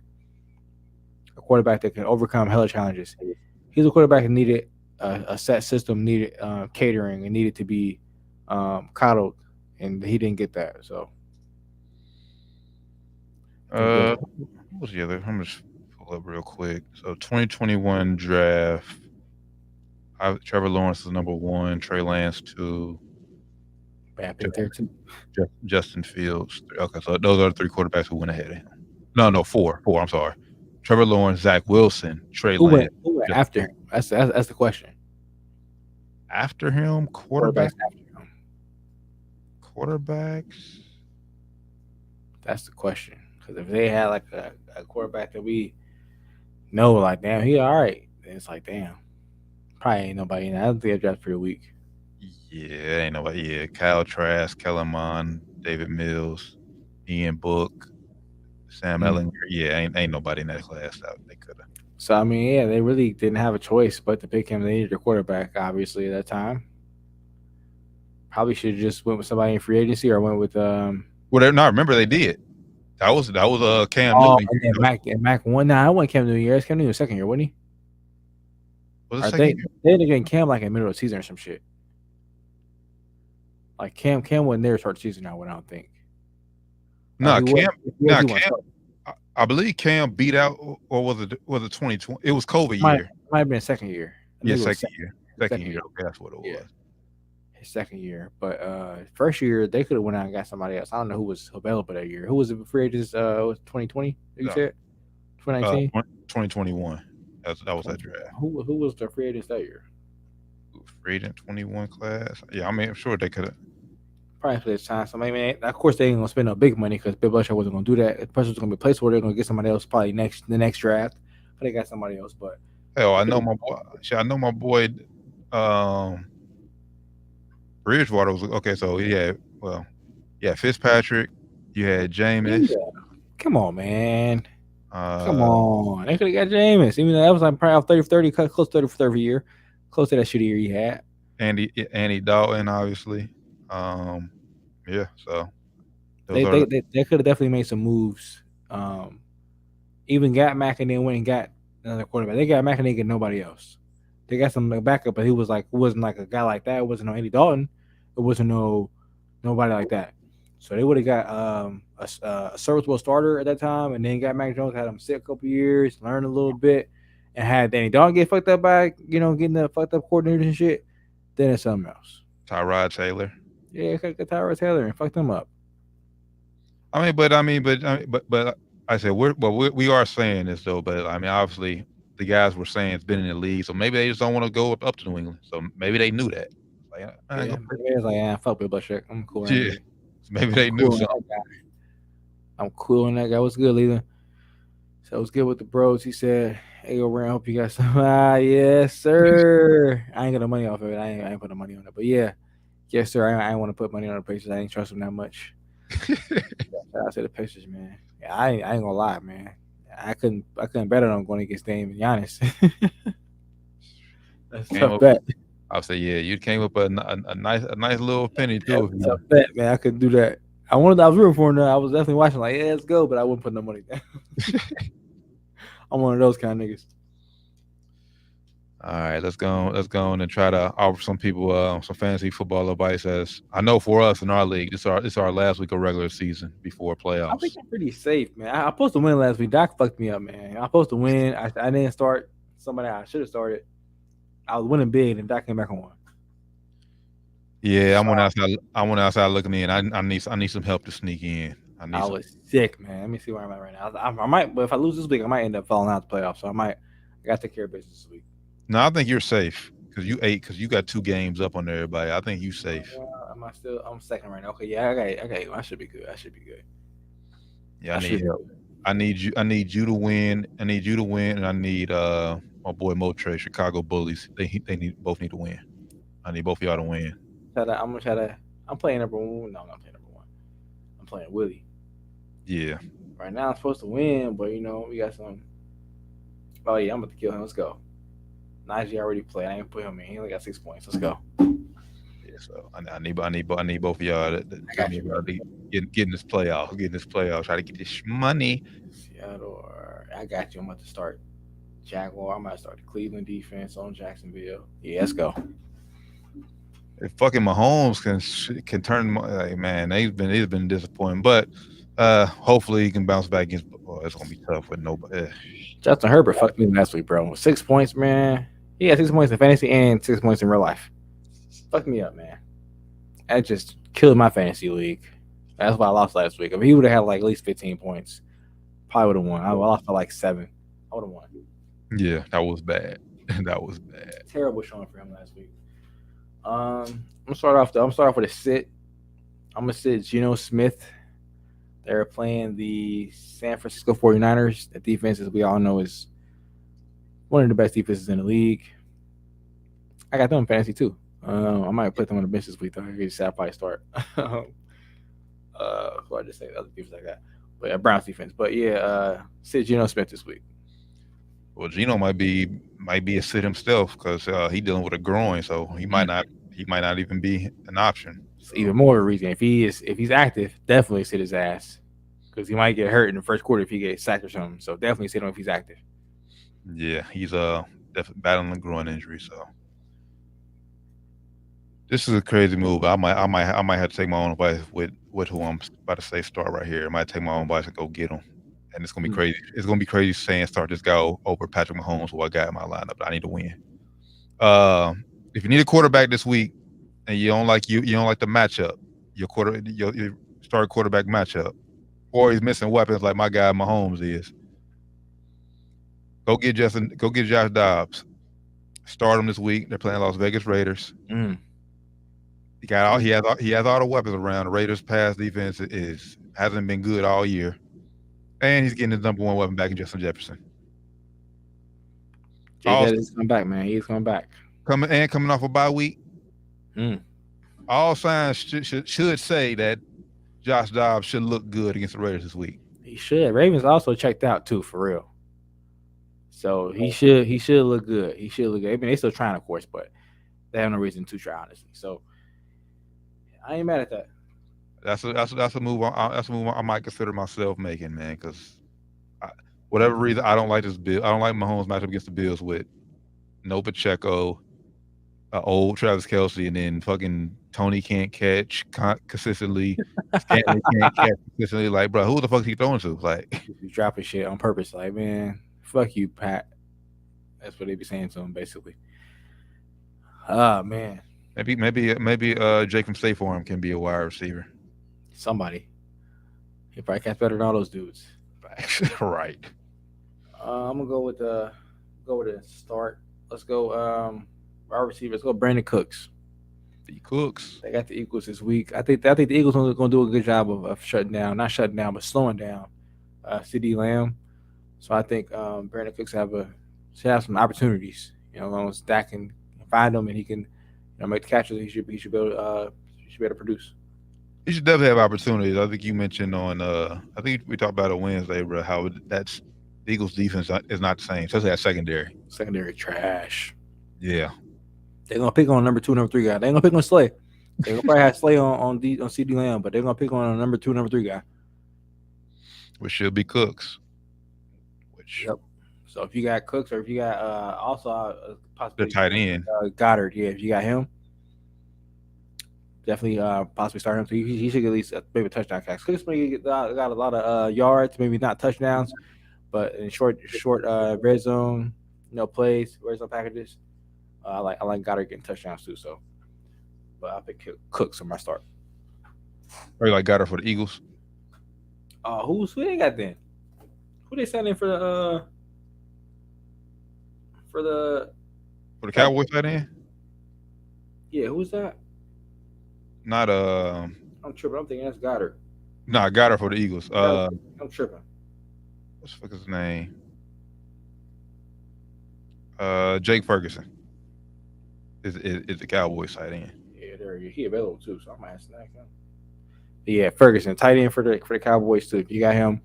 [SPEAKER 4] a quarterback that can overcome hella challenges. He's a quarterback that needed a set system, needed catering, and needed to be coddled, and he didn't get that. So,
[SPEAKER 6] what was the other? I'm just pull up real quick. So, 2021 draft. Trevor Lawrence is number 1. Trey Lance 2.
[SPEAKER 4] Bad pick there too.
[SPEAKER 6] Justin Fields. Okay, so those are the 3 quarterbacks who went ahead of him. No, 4. I'm sorry. Trevor Lawrence, Zach Wilson, Trey Lance.
[SPEAKER 4] Who went after him? That's the question.
[SPEAKER 6] After him, quarterbacks after him. Quarterbacks.
[SPEAKER 4] That's the question. Because if they had like a quarterback that we know, like, damn, he all right, then it's like, damn, probably ain't nobody in there. I don't think I drafted pretty weak.
[SPEAKER 6] Yeah, ain't nobody. Yeah, Kyle Trask, Kellen Mond, David Mills, Ian Book, Sam Ellinger. Yeah, ain't nobody in that class that they could have.
[SPEAKER 4] So I mean, yeah, they really didn't have a choice but to pick him. They needed a quarterback, obviously, at that time. Probably should have just went with somebody in free agency or went with
[SPEAKER 6] Well, remember they did. That was Cam
[SPEAKER 4] and
[SPEAKER 6] Newton.
[SPEAKER 4] then Mac won. Nah, I went Cam Newton year. It's Cam Newton second year, wasn't he?
[SPEAKER 6] Was
[SPEAKER 4] Or
[SPEAKER 6] it
[SPEAKER 4] they
[SPEAKER 6] second year?
[SPEAKER 4] they ended up getting Cam like in the middle of the season or some shit. Like Cam wasn't there to start the season. I don't think.
[SPEAKER 6] No,
[SPEAKER 4] He was-
[SPEAKER 6] Cam.
[SPEAKER 4] he
[SPEAKER 6] No,
[SPEAKER 4] wasn't
[SPEAKER 6] Cam.
[SPEAKER 4] starting.
[SPEAKER 6] I believe Cam beat out, or was it 2020? It was COVID
[SPEAKER 4] Might
[SPEAKER 6] year.
[SPEAKER 4] have been second year. I
[SPEAKER 6] Yeah,
[SPEAKER 4] think it was
[SPEAKER 6] second year. Second
[SPEAKER 4] second
[SPEAKER 6] year.
[SPEAKER 4] year.
[SPEAKER 6] Okay, that's what it was.
[SPEAKER 4] Yeah. His second year, but first year they could have went out and got somebody else. I don't know who was available that year. Who was the free agents? Was 2020? You
[SPEAKER 6] No.
[SPEAKER 4] said 2019.
[SPEAKER 6] 2021. That was that draft.
[SPEAKER 4] Who was the free agents that year?
[SPEAKER 6] Free agent 21 class. Yeah, I mean, I'm sure they could have.
[SPEAKER 4] Probably for this time. So I mean, of course they ain't gonna spend no big money because Bill Belichick wasn't gonna do that. The person was gonna be placed where they're gonna get somebody else probably the next draft. But they got somebody else. But
[SPEAKER 6] Hell, I know my boy. Shit, I know my boy. Bridgewater was okay. So Fitzpatrick. You had Jameis.
[SPEAKER 4] come on, man. Come
[SPEAKER 6] Uh,
[SPEAKER 4] on. They could have got Jameis. Even though that was like probably 30 for 30, close to 30 for 30 year. Close to that shitty year he had.
[SPEAKER 6] Andy Dalton, obviously. Yeah. So
[SPEAKER 4] They could have definitely made some moves. Even got Mac and then went and got another quarterback. They got Mac and they get nobody else. They got some backup, but he wasn't like a guy like that. It wasn't no Andy Dalton. It wasn't nobody like that. So they would have got a serviceable starter at that time, and then got Mac Jones, had him sit a couple years, learn a little bit, and had Danny Dalton get fucked up by getting the fucked up coordinators and shit. Then it's something else.
[SPEAKER 6] Tyrod Taylor.
[SPEAKER 4] Yeah, got Tyrod Taylor and fucked them up.
[SPEAKER 6] But I said we are saying this though. But I mean, obviously the guys were saying it's been in the league, so maybe they just don't want to go up to New England. So maybe they knew that. Like,
[SPEAKER 4] It's like, fuck Bill Belichick. I'm cool.
[SPEAKER 6] yeah. So maybe they knew something.
[SPEAKER 4] I'm cool on that guy. What's good, Leland? So it was good with the bros. He said, "Hey, over I hope you got some." Yes, sir. I ain't got no money off of it. I ain't put no money on it. But yeah, yes, sir. I ain't want to put money on the Pacers. I ain't trust them that much. I said the Pacers, man. Yeah, I ain't gonna lie, man. I couldn't bet on them going against Dame and Giannis. That's a tough bet.
[SPEAKER 6] I'll say, yeah, you came up a nice little penny too.
[SPEAKER 4] That's a tough bet, man. I couldn't do that. I was rooting for him. I was definitely watching, like, yeah, let's go, but I wouldn't put no money down. I'm one of those kind of niggas.
[SPEAKER 6] All right, let's go and try to offer some people some fantasy football advice. As I know, for us in our league, it's our last week of regular season before playoffs.
[SPEAKER 4] I think I'm pretty safe, man. I supposed to win last week. Doc fucked me up, man. I supposed to win. I didn't start somebody I should have started. I was winning big, and Doc came back on.
[SPEAKER 6] Yeah, I went outside looking in. I need some help to sneak in.
[SPEAKER 4] I was sick, man. Let me see where I'm at right now. I might, but if I lose this week, I might end up falling out the playoffs. So I got to take care of business this week.
[SPEAKER 6] No, I think you're safe because you got 2 games up on everybody. I think you safe.
[SPEAKER 4] I'm second right now. Okay, yeah, I got you. I should be good.
[SPEAKER 6] Yeah, I need you to win. I need you to win, and I need my boy Motre, Chicago Bullies. They both need to win. I need both of y'all to win.
[SPEAKER 4] I'm playing number 1. No, I'm not playing number 1. I'm playing Willie.
[SPEAKER 6] Yeah.
[SPEAKER 4] Right now I'm supposed to win, but we got some. Oh yeah, I'm about to kill him. Let's go. Najee already played. I ain't put him in. He only got 6 points. Let's go.
[SPEAKER 6] Yeah, so I need both of y'all to get in this playoff. Get in this playoff. Try to get this money.
[SPEAKER 4] Seattle. I got you. I'm about to start Jaguar. I might start the Cleveland defense on Jacksonville. Yeah, let's go.
[SPEAKER 6] If fucking Mahomes can turn, like, man, he's been disappointing, but hopefully he can bounce back against. Oh, it's gonna be tough with nobody.
[SPEAKER 4] Justin Herbert fucked me last week, bro. 6 points, man. He had 6 points in fantasy and 6 points in real life. Fuck me up, man. That just killed my fantasy league. That's why I lost last week. If he would have had like at least 15 points, probably would have won. I lost by like 7. I would have won.
[SPEAKER 6] Yeah, that was bad. That was bad.
[SPEAKER 4] Terrible showing for him last week. I'm gonna start off with a sit. I'm gonna sit Geno Smith, They're playing the San Francisco 49ers. The defense, as we all know, is one of the best defenses in the league. I got them in fantasy too. I might put them on the bench this week though. I guess I'll probably start. Who I just say the other defense I got, but Browns defense. But yeah, sit Geno Smith this week.
[SPEAKER 6] Well, Geno might be a sit himself because he dealing with a groin, so he might not even be an option.
[SPEAKER 4] It's even more of a reason if he's active, definitely sit his ass because he might get hurt in the first quarter if he gets sacked or something. So definitely sit him if he's active.
[SPEAKER 6] Yeah, he's definitely battling a groin injury. So this is a crazy move. I might have to take my own advice with who I'm about to say start right here. I might take my own advice and go get him. And it's gonna be crazy. It's gonna be crazy saying start this guy over Patrick Mahomes, who I got in my lineup. But I need to win. If you need a quarterback this week and you don't like the matchup, your start quarterback matchup, or he's missing weapons like my guy Mahomes is, go get Josh Dobbs. Start him this week. They're playing Las Vegas Raiders. He has all the weapons around. The Raiders' pass defense hasn't been good all year. And he's getting his number one weapon back in Justin Jefferson.
[SPEAKER 4] He's coming back, man. He's coming back.
[SPEAKER 6] Coming off a bye week. All signs should say that Josh Dobbs should look good against the Raiders this week.
[SPEAKER 4] He should. Ravens also checked out too, for real. So he should look good. He should look good. I mean, they're still trying, of course, but they have no reason to try, honestly. So I ain't mad at that.
[SPEAKER 6] That's a move. That's a move I might consider myself making, man. Because whatever reason, I don't like this Bill. I don't like Mahomes matchup against the Bills with no Pacheco, old Travis Kelce, and then fucking Tony can't catch consistently. Stanley can't catch consistently. Like, bro, who the fuck is he throwing to? Like,
[SPEAKER 4] he's dropping shit on purpose. Like, man, fuck you, Pat. That's what they be saying to him, basically. Man.
[SPEAKER 6] Maybe Jake from State Farm can be a wide receiver.
[SPEAKER 4] Somebody. He probably catch better than all those dudes.
[SPEAKER 6] Right.
[SPEAKER 4] I'm gonna go with the start. Let's go wide receiver. Let's go Brandon Cooks.
[SPEAKER 6] The Cooks.
[SPEAKER 4] They got the Eagles this week. I think the Eagles are gonna do a good job of not shutting down, but slowing down CeeDee Lamb. So I think Brandon Cooks should have some opportunities. You know, as long as Dak can find him and he can make the catches, he should be able to produce.
[SPEAKER 6] He should definitely have opportunities. I think you mentioned on I think we talked about it Wednesday, bro, how that's the Eagles defense is not the same, especially that secondary.
[SPEAKER 4] Secondary trash.
[SPEAKER 6] Yeah.
[SPEAKER 4] They're gonna pick on number 2, number 3 guy. They ain't gonna pick on Slay. They're gonna probably have Slay on CeeDee Lamb, but they're gonna pick on a number 2, number 3 guy.
[SPEAKER 6] Which should be Cooks.
[SPEAKER 4] Yep. So if you got Cooks or if you got also possibly
[SPEAKER 6] the tight end
[SPEAKER 4] Goddard, yeah, if you got him, definitely possibly start him. So he should get at least maybe a touchdown catch. Cooks maybe got a lot of yards, maybe not touchdowns, but in short red zone, plays, red zone packages. I like Goddard getting touchdowns too. So, but I pick Cooks on my start.
[SPEAKER 6] Or you like Goddard for the Eagles?
[SPEAKER 4] Who they got then? Who they sending for the
[SPEAKER 6] Cowboys tight end?
[SPEAKER 4] Yeah, who's that?
[SPEAKER 6] Not
[SPEAKER 4] I'm tripping. I'm thinking that's Goddard.
[SPEAKER 6] Nah, Goddard for the Eagles.
[SPEAKER 4] I'm tripping.
[SPEAKER 6] What's the fuck his name? Jake Ferguson is the Cowboys tight end.
[SPEAKER 4] Yeah, he available too, so I might snack him. Yeah, Ferguson, tight end for the Cowboys too. If you got him,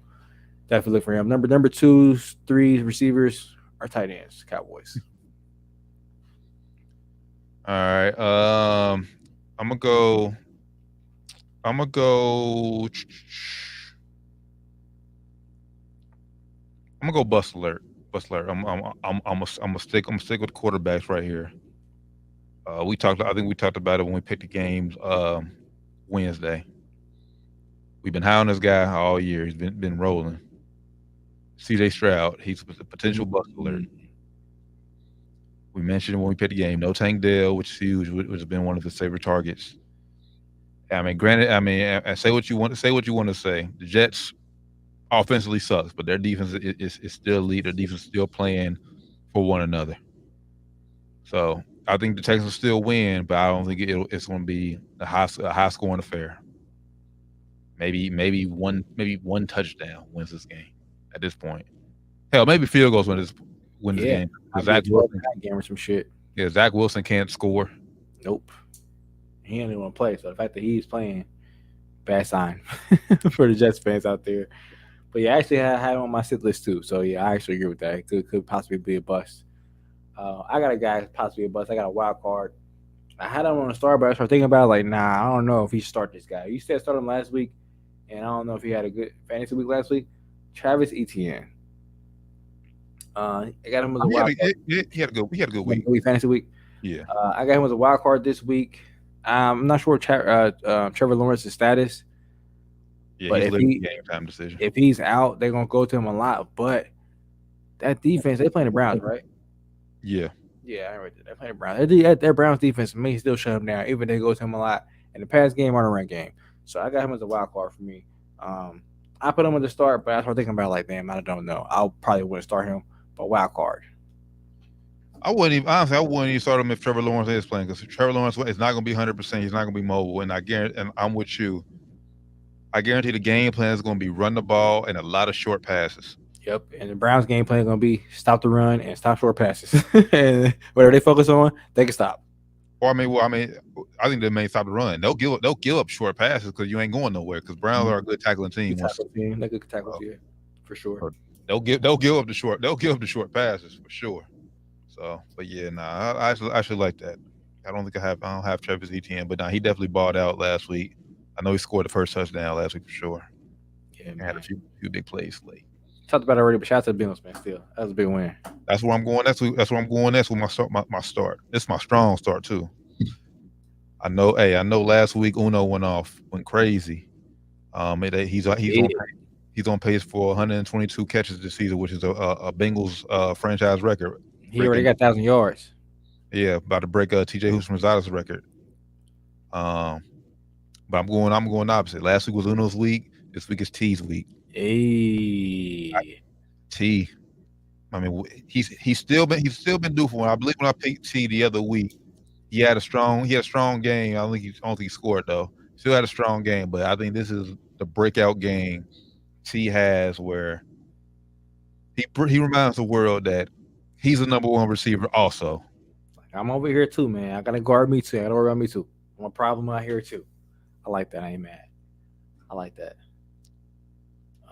[SPEAKER 4] definitely look for him. Number 2s, 3s, receivers are tight ends. Cowboys.
[SPEAKER 6] All right. I'm gonna go. Bust alert. I'm gonna stick with quarterbacks right here. I think we talked about it when we picked the games Wednesday. We've been high on this guy all year. He's been rolling. CJ Stroud, he's a potential bust alert. We mentioned when we picked the game, no Tank Dell, which is huge, which has been one of his favorite targets. I mean, granted, say what you want to say. The Jets offensively sucks, but their defense is still elite. Their defense is still playing for one another. So I think the Texans will still win, but I don't think it's going to be a high scoring affair. maybe one touchdown wins this game at this point. Hell, maybe field goals win this
[SPEAKER 4] Yeah.
[SPEAKER 6] game.
[SPEAKER 4] I'd
[SPEAKER 6] Zach
[SPEAKER 4] be a
[SPEAKER 6] Wilson,
[SPEAKER 4] game or some shit.
[SPEAKER 6] yeah, Zach Wilson can't score.
[SPEAKER 4] Nope. He didn't want to play. So the fact that he's playing, bad sign for the Jets fans out there. But yeah, actually, I had him on my sit list too. So yeah, I actually agree with that. It could possibly be a bust. I got a guy possibly a bust. I got a wild card. I had him on the start, but I started thinking about it, like, nah, I don't know if he should start this guy. You said start him last week, and I don't know if he had a good fantasy week last week. Travis Etienne. I got him as a wild card.
[SPEAKER 6] He had a good week.
[SPEAKER 4] Fantasy week.
[SPEAKER 6] Yeah.
[SPEAKER 4] I got him as a wild card this week. I'm not sure Trevor Lawrence's status.
[SPEAKER 6] Yeah,
[SPEAKER 4] But
[SPEAKER 6] he's
[SPEAKER 4] if
[SPEAKER 6] literally
[SPEAKER 4] he-
[SPEAKER 6] game time decision.
[SPEAKER 4] If he's out, they're gonna go to him a lot. But that defense, they playing the Browns, right?
[SPEAKER 6] Yeah.
[SPEAKER 4] Yeah, I read that. They're playing the Browns. Their Browns defense may still shut him down, even they go to him a lot in the pass game or the run game. So I got him as a wild card for me. I put him at the start, but I started thinking about it, like, damn, I don't know. I probably wouldn't start him, but wild card.
[SPEAKER 6] I wouldn't even start him if Trevor Lawrence is playing, because Trevor Lawrence is not going to be 100%. He's not going to be mobile, and I'm with you. I guarantee the game plan is going to be run the ball and a lot of short passes.
[SPEAKER 4] Yep, and the Browns game plan is going to be stop the run and stop short passes. And whatever they focus on, they can stop.
[SPEAKER 6] Or I think they may stop the run. They'll give up short passes because you ain't going nowhere. Because Browns are a good tackling team.
[SPEAKER 4] They good tackle team, for sure.
[SPEAKER 6] They'll give up the short passes for sure. So, but yeah, I actually like that. I don't have Travis Etienne, but he definitely balled out last week. I know he scored the first touchdown last week for sure.
[SPEAKER 4] Yeah,
[SPEAKER 6] And had a few big plays late.
[SPEAKER 4] Talked about it already, but shout out to the Bengals, man. Still, that was a big win.
[SPEAKER 6] That's where I'm going. That's where I'm going. That's with my start. It's my strong start too. I know last week Uno went crazy. He's on pace for 122 catches this season, which is a Bengals franchise record.
[SPEAKER 4] He already got 1,000 yards.
[SPEAKER 6] Yeah, about to break TJ Houshmandzadeh's record. But I'm going opposite. Last week was Uno's week. This week is T's week.
[SPEAKER 4] Hey.
[SPEAKER 6] T. I mean, he's still been due for one. I believe when I picked T the other week, he had a strong game. I don't think he scored though. Still had a strong game, but I think this is the breakout game T has where he reminds the world that he's the number one receiver also.
[SPEAKER 4] I'm over here too, man. I gotta guard me too. I gotta worry about me too. I'm a problem out here too. I like that. I ain't mad. I like that.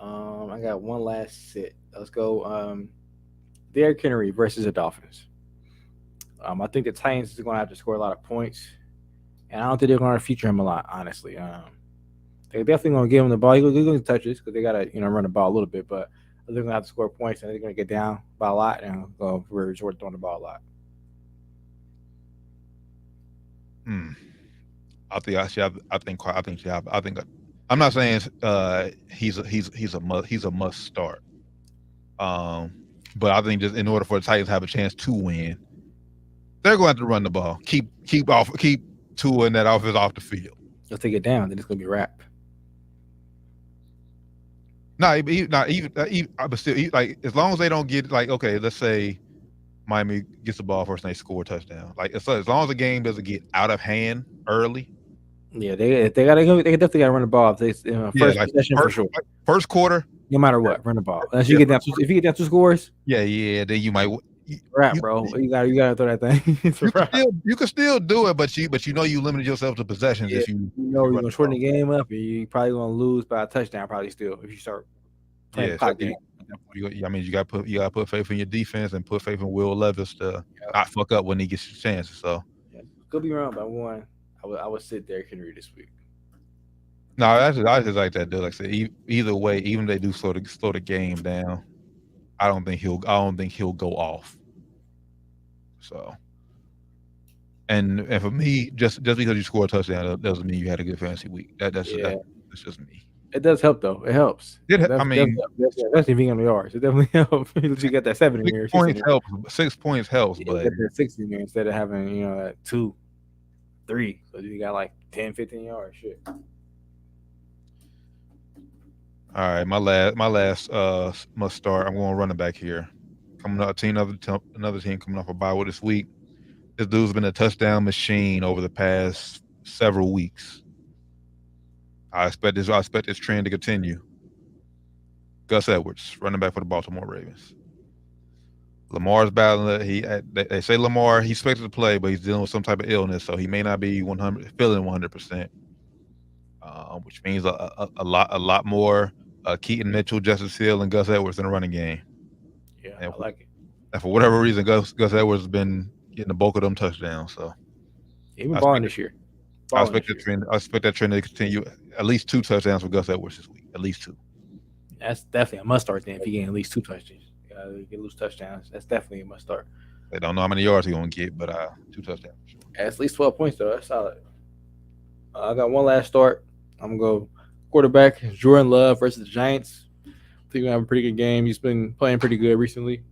[SPEAKER 4] I got one last sit. Let's go. Derrick Henry versus the Dolphins. I think the Titans are going to have to score a lot of points, and I don't think they're going to feature him a lot. Honestly, they're definitely going to give him the ball. He's going to touch it because they got to run the ball a little bit, but they're going to have to score points, and they're going to get down by a lot and go resort to throwing the ball a lot.
[SPEAKER 6] I think I'm not saying he's a must start. But I think just in order for the Titans to have a chance to win, they're going to have to run the ball. Keep Tua and that offense off the field.
[SPEAKER 4] They'll take it down, then it's going to be wrap.
[SPEAKER 6] But still, like as long as they don't get okay, let's say Miami gets the ball first and they score a touchdown. Like as long as the game doesn't get out of hand early.
[SPEAKER 4] Yeah, they definitely got to run the ball. If they possession for sure.
[SPEAKER 6] First quarter,
[SPEAKER 4] no matter what, run the ball. Unless you get down, if you get down 2 scores,
[SPEAKER 6] then you might
[SPEAKER 4] wrap, bro. You gotta throw that thing.
[SPEAKER 6] You can still do it, but you limited yourself to possessions.
[SPEAKER 4] Yeah,
[SPEAKER 6] if you're
[SPEAKER 4] gonna shorten the game up, and you probably gonna lose by a touchdown. Probably still if you start playing clock game.
[SPEAKER 6] You got to put faith in your defense and put faith in Will Levis to not fuck up when he gets his chances. So
[SPEAKER 4] could be wrong, but I would sit Derrick Henry this week.
[SPEAKER 6] No, I just like that, dude. Like I said, either way, even if they do slow the game down, I don't think he'll go off. So, and for me, just because you score a touchdown, that doesn't mean you had a good fantasy week. That's just me.
[SPEAKER 4] It does help though. It helps.
[SPEAKER 6] Especially
[SPEAKER 4] if you get on the yards, it definitely helps. You got that 7 in there.
[SPEAKER 6] 6 points helps, but
[SPEAKER 4] you get 6 in there instead of having that 2, 3. So you got like 10, 15 yards. Shit.
[SPEAKER 6] All right, my last must start. I'm going running back here. Coming up, another team coming off a bye this week. This dude's been a touchdown machine over the past several weeks. I expect this trend to continue. Gus Edwards, running back for the Baltimore Ravens. Lamar's battling. They say Lamar, he's expected to play, but he's dealing with some type of illness, so he may not be 100 feeling 100%. Which means a lot more Keaton Mitchell, Justice Hill, and Gus Edwards in the running game.
[SPEAKER 4] Yeah,
[SPEAKER 6] And
[SPEAKER 4] I like it.
[SPEAKER 6] And for whatever reason, Gus Edwards has been getting the bulk of them touchdowns. So
[SPEAKER 4] He been balling this year.
[SPEAKER 6] I expect that trend to continue. At least 2 touchdowns for Gus Edwards this week. At least 2.
[SPEAKER 4] That's definitely a must start then. If he get at least 2 touchdowns, get loose touchdowns. That's definitely a must start.
[SPEAKER 6] They don't know how many yards he's gonna get, but 2 touchdowns. For sure.
[SPEAKER 4] At least 12 points though. That's solid. I got one last start. I'm gonna go quarterback Jordan Love versus the Giants. I think we have a pretty good game. He's been playing pretty good recently.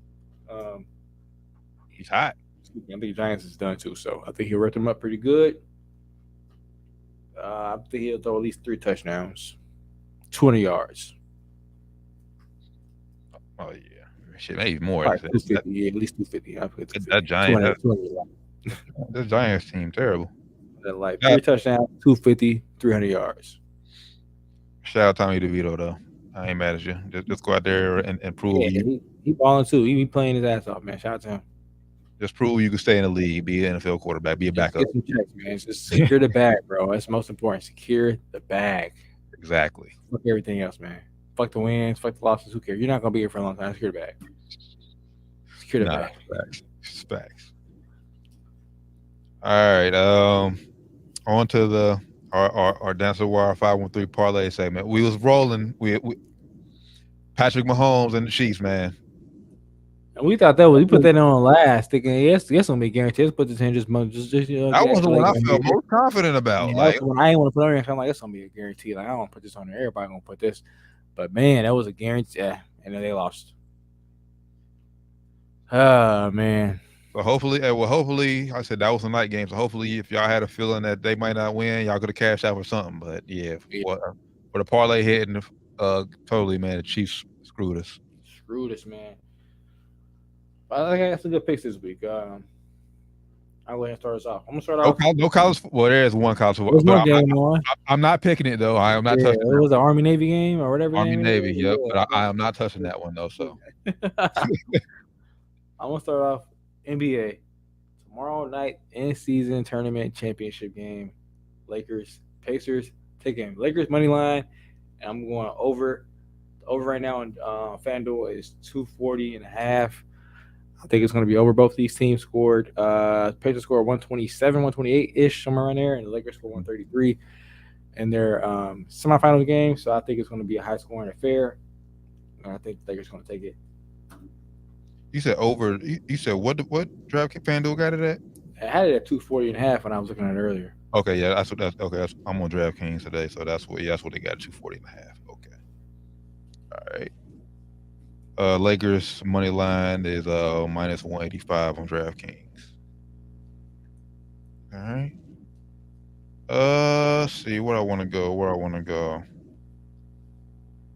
[SPEAKER 6] He's hot.
[SPEAKER 4] I think the Giants is done too, so I think he'll rip them up pretty good. I think he'll throw at least 3 touchdowns, 200 yards.
[SPEAKER 6] Oh yeah, shit, maybe more.
[SPEAKER 4] Right, 250, yeah, at least 250. I put 250.
[SPEAKER 6] That Giants,
[SPEAKER 4] 200.
[SPEAKER 6] this Giants team terrible.
[SPEAKER 4] Like 3 touchdowns, 250, 300 yards.
[SPEAKER 6] Shout out Tommy DeVito though. I ain't mad at you. Just go out there and prove you.
[SPEAKER 4] He balling too. He be playing his ass off, man. Shout out to him.
[SPEAKER 6] Just prove you can stay in the league, be an NFL quarterback, be a backup.
[SPEAKER 4] Get some checks, man. Just secure the bag, bro. That's most important. Secure the bag.
[SPEAKER 6] Exactly.
[SPEAKER 4] Fuck everything else, man. Fuck the wins, fuck the losses. Who cares? You're not gonna be here for a long time. Secure the bag. Secure the bag.
[SPEAKER 6] Facts. All right. On to our Dancer Wire 513 parlay segment. We was rolling. We Patrick Mahomes and the Chiefs, man.
[SPEAKER 4] And we thought we put that on last, thinking yes, gonna be guaranteed. Let's put this in just
[SPEAKER 6] that was the one I felt most confident about.
[SPEAKER 4] Yeah,
[SPEAKER 6] like
[SPEAKER 4] when I ain't want to put it on, I'm like, it's gonna be a guarantee. Like I don't want to put this on there. Everybody gonna put this, but man, that was a guarantee. Yeah, and then they lost. Oh man.
[SPEAKER 6] So hopefully, I said that was a night game. So hopefully, if y'all had a feeling that they might not win, y'all could have cashed out for something. But yeah, for the parlay hitting, totally, man, the Chiefs screwed us.
[SPEAKER 4] Screwed us, man. I think I got some good picks this week. I'll go ahead and start us off. I'm gonna start off.
[SPEAKER 6] No college. Well, there is one college football.
[SPEAKER 4] There's one game on.
[SPEAKER 6] I'm not picking it though. I am not touching it.
[SPEAKER 4] It was the Army Navy game or whatever.
[SPEAKER 6] Army Navy, yep. But I am not touching that one though. So
[SPEAKER 4] I'm gonna start off NBA tomorrow night in season tournament championship game. Lakers, Pacers, take game. Lakers money line, and I'm going over. The over right now on FanDuel is 240.5. I think it's going to be over. Both these teams scored. Pacers scored 127, 128-ish, somewhere around there, and the Lakers scored 133 in their semifinal game. So I think it's going to be a high-scoring affair. And I think the Lakers going to take it.
[SPEAKER 6] You said over. You said what draft FanDuel got it at?
[SPEAKER 4] I had it at 240.5 when I was looking at it earlier.
[SPEAKER 6] Okay, yeah, that's okay. I'm on DraftKings today, so that's what they got 240.5. Okay, all right. Lakers money line is minus 185 on DraftKings. All right. See where I want to go.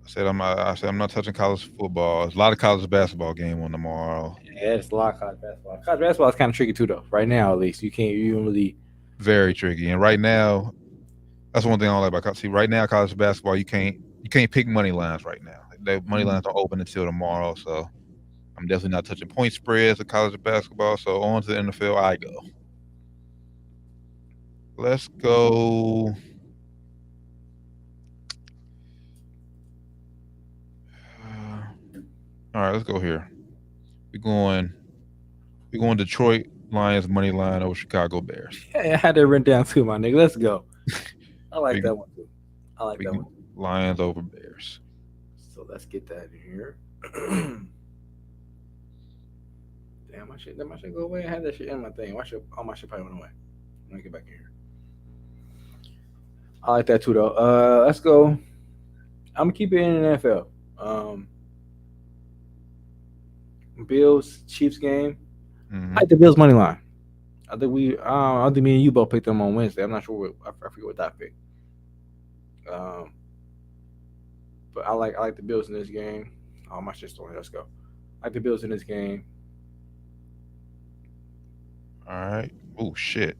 [SPEAKER 6] I said I'm not touching college football. There's a lot of college basketball game on tomorrow.
[SPEAKER 4] Yeah, it's a lot of college basketball. College basketball is kind of tricky too, though. Right now, at least you don't really.
[SPEAKER 6] Very tricky, and right now, that's one thing I don't like about college. See, right now, college basketball, you can't pick money lines right now. The money lines don't open until tomorrow, so I'm definitely not touching point spreads of college basketball. So on to the NFL I go. Let's go. All right, let's go here. We're going Detroit Lions money line over Chicago Bears.
[SPEAKER 4] Yeah, I had that written down too, my nigga. Let's go. I like that one too.
[SPEAKER 6] Lions over Bears.
[SPEAKER 4] So let's get that in here. Damn, my shit go away. I had that shit in my thing. All my shit probably went away. Let me get back in here. I like that too, though. Let's go. I'm gonna keep it in the NFL. Bills Chiefs game.
[SPEAKER 6] Mm-hmm.
[SPEAKER 4] I like the Bills money line. I think me and you both picked them on Wednesday. I'm not sure I forget what that picked. But I like the Bills in this game. Oh, my shit's going. Let's go. I like the Bills in this game.
[SPEAKER 6] All right. Oh shit.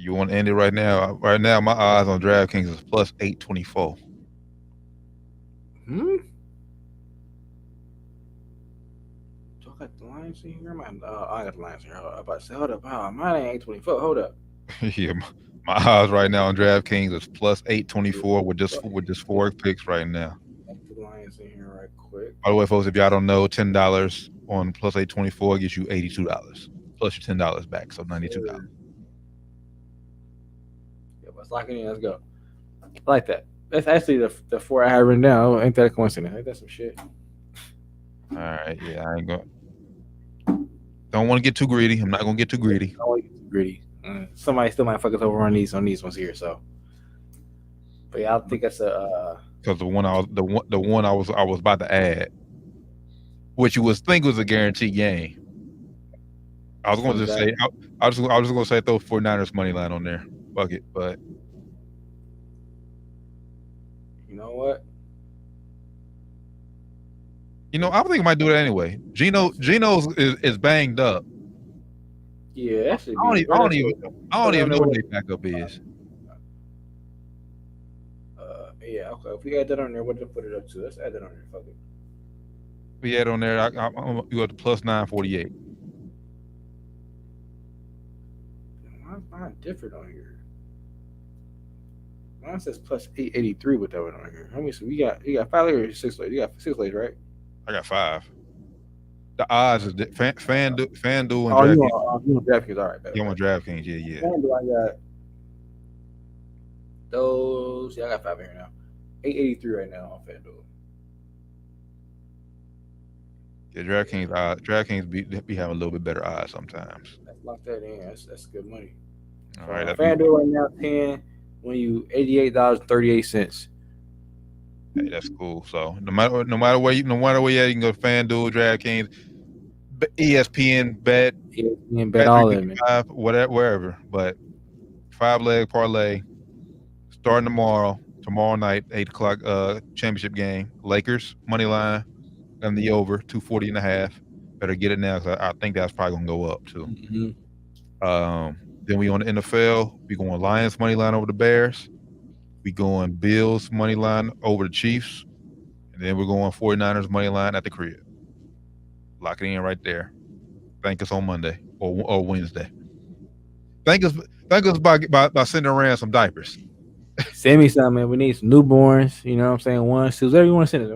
[SPEAKER 6] You want to end it right now? Right now, my odds on DraftKings is plus 824.
[SPEAKER 4] Hmm. Do I got the Lions in here? I got the Lions in here. I'm about to say, hold up. Oh, mine ain't 824. Hold up.
[SPEAKER 6] Yeah, my odds right now on DraftKings is plus 824 with just 4 picks right now.
[SPEAKER 4] Get the Lions in here right quick.
[SPEAKER 6] By the way, folks, if y'all don't know, $10 on plus 824 gets you $82 plus your $10 back, so $92.
[SPEAKER 4] Yeah, let's lock it in. Let's go. I like that. That's actually the 4 I have written down. Oh, ain't that a coincidence? Ain't that some shit?
[SPEAKER 6] All right, yeah, I ain't going. Don't want to get too greedy. I'm not gonna get too greedy.
[SPEAKER 4] I don't want to get too greedy. Somebody still might fuck us over on these ones here. So, but yeah, I think that's a.
[SPEAKER 6] Because the one I was about to add, which you would think was a guaranteed game. I was going to just say I was just going to say throw 49ers money line on there, fuck it. But
[SPEAKER 4] you know what?
[SPEAKER 6] I think I might do that anyway. Geno's is banged up.
[SPEAKER 4] Yeah, that should be.
[SPEAKER 6] I don't even know what their backup is.
[SPEAKER 4] Yeah, okay. If we add that on there, what to put it up to? Let's add that on there. Fuck it.
[SPEAKER 6] We add on there. You got the plus 948.
[SPEAKER 4] Mine's mine different on here. Mine says plus 883 with that one on here. How many? So you got 5 legs or 6 legs? You got 6 legs, right?
[SPEAKER 6] I got 5. The odds is FanDuel and DraftKings.
[SPEAKER 4] You want DraftKings? All right,
[SPEAKER 6] You want DraftKings? Yeah.
[SPEAKER 4] FanDuel, I got those. Yeah, I got 5 here now. 883 right now on FanDuel.
[SPEAKER 6] Yeah, DraftKings be having a little bit better odds sometimes.
[SPEAKER 4] Let's lock that in. That's good money.
[SPEAKER 6] All right,
[SPEAKER 4] FanDuel right now 10 when you $88.38.
[SPEAKER 6] Hey, that's cool. So no matter where you at, you can go to FanDuel, DraftKings, ESPN, Bet
[SPEAKER 4] all of them,
[SPEAKER 6] whatever, wherever. But 5-leg parlay starting tomorrow night, 8:00 championship game. Lakers money line and the over 240.5. Better get it now because I think that's probably gonna go up too.
[SPEAKER 4] Mm-hmm.
[SPEAKER 6] Then we on the NFL. We going Lions money line over the Bears. We going Bills money line over the Chiefs, and then we're going 49ers money line at the crib. Lock it in right there. Thank us on Monday or Wednesday. Thank us by sending around some diapers.
[SPEAKER 4] Send me some, man. We need some newborns. You know what I'm saying? 1, 2, whatever you want to send it.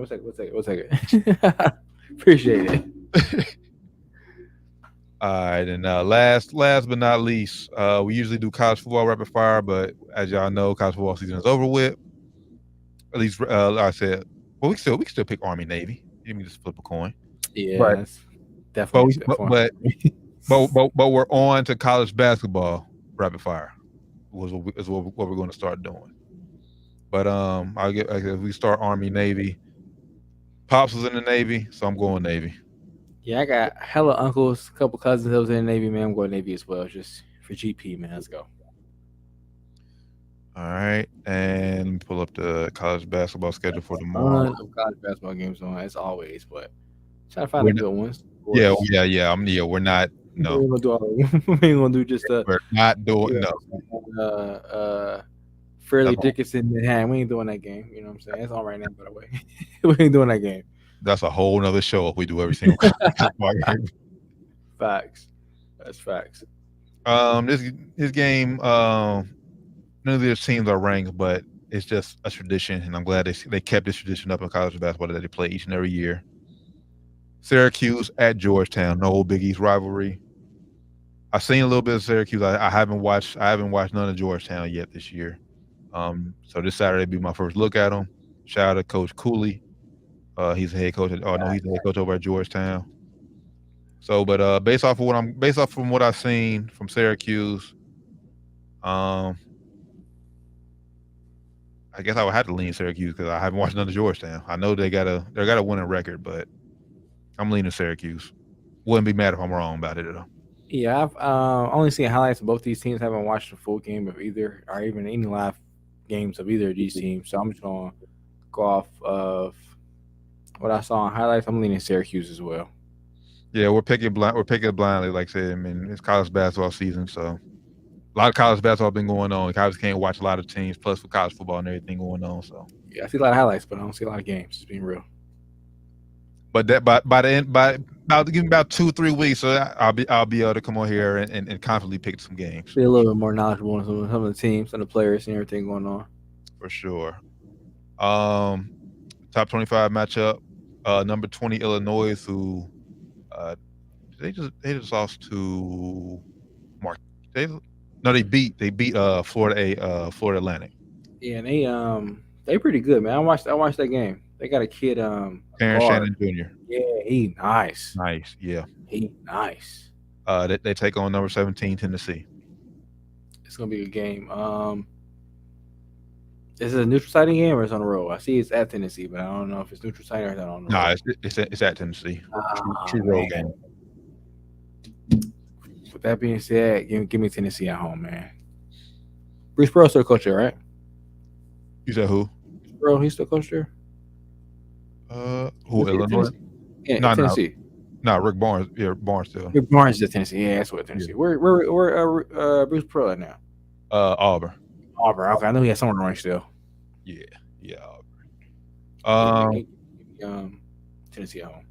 [SPEAKER 4] We'll take it. Appreciate it.
[SPEAKER 6] All right, and last but not least, we usually do college football rapid fire, but as y'all know, college football season is over with. At least, like I said, well, we can still pick Army Navy. You can just flip a coin.
[SPEAKER 4] Yeah, that's definitely.
[SPEAKER 6] But we're on to college basketball rapid fire. Is what we're going to start doing. But we start Army Navy. Pops was in the Navy, so I'm going Navy.
[SPEAKER 4] Yeah, I got hella uncles, a couple cousins that was in the Navy, man. I'm going Navy as well, just for GP, man. Let's go.
[SPEAKER 6] All right, and let me pull up the college basketball schedule for tomorrow.
[SPEAKER 4] College basketball games on as always, but trying to find the good ones.
[SPEAKER 6] Yeah. We're not. No,
[SPEAKER 4] we ain't gonna do just
[SPEAKER 6] we're not doing no.
[SPEAKER 4] Fairleigh Dickinson Manhattan. We ain't doing that game. You know what I'm saying? It's on right now, by the way. We ain't doing that game.
[SPEAKER 6] That's a whole nother show if we do every single game.
[SPEAKER 4] Facts. That's facts.
[SPEAKER 6] This game, none of these teams are ranked, but it's just a tradition, and I'm glad they kept this tradition up in college basketball that they play each and every year. Syracuse at Georgetown, no Big East rivalry. I've seen a little bit of Syracuse. I haven't watched none of Georgetown yet this year. So this Saturday will be my first look at them. Shout out to Coach Cooley. He's the head coach. He's the head coach over at Georgetown. So, but based off from what I've seen from Syracuse, I guess I would have to lean Syracuse because I haven't watched none of Georgetown. I know they got a winning record, but I'm leaning Syracuse. Wouldn't be mad if I'm wrong about it though.
[SPEAKER 4] Yeah, I've only seen highlights of both these teams. Haven't watched a full game of either, or even any live games of either of these teams. So I'm just gonna go off of what I saw in highlights. I'm leaning Syracuse as well.
[SPEAKER 6] Yeah, we're picking blindly. Like I said, I mean, it's college basketball season, so a lot of college basketball been going on. College can't watch a lot of teams, plus with college football and everything going on. So,
[SPEAKER 4] Yeah, I see a lot of highlights, but I don't see a lot of games. Just being real.
[SPEAKER 6] but that by the end, by about give me about 2-3 weeks, so I'll be able to come on here and confidently pick some games
[SPEAKER 4] Be a little bit more knowledgeable on some of the teams and the players and everything going on.
[SPEAKER 6] for sure. Top 25 matchup. Number 20 Illinois, who they just lost to Mark. They beat Florida Atlantic.
[SPEAKER 4] Yeah, and they pretty good, man. I watched that game. They got a kid,
[SPEAKER 6] Terrence
[SPEAKER 4] guard.
[SPEAKER 6] Shannon Jr.
[SPEAKER 4] Yeah, he nice.
[SPEAKER 6] Nice, yeah.
[SPEAKER 4] He nice.
[SPEAKER 6] They take on number 17 Tennessee.
[SPEAKER 4] It's gonna be a good game. Is it a neutral siting game or it's on the road? I see it's at Tennessee, but I don't know if it's neutral siting or it's on the road.
[SPEAKER 6] Nah, it's at Tennessee. True road game.
[SPEAKER 4] With that being said, give me Tennessee at home, man. Bruce Pearl still coach there, right?
[SPEAKER 6] You said who?
[SPEAKER 4] Pearl, he's still coach there.
[SPEAKER 6] Who? Illinois?
[SPEAKER 4] Yeah,
[SPEAKER 6] No,
[SPEAKER 4] Tennessee.
[SPEAKER 6] No, Rick Barnes. Yeah, Barnes still.
[SPEAKER 4] Rick Barnes is Tennessee. Yeah, that's what Tennessee. Where Bruce Pearl at now?
[SPEAKER 6] Auburn.
[SPEAKER 4] Auburn. Okay, I know he has someone running still.
[SPEAKER 6] Yeah, Auburn.
[SPEAKER 4] Tennessee at home.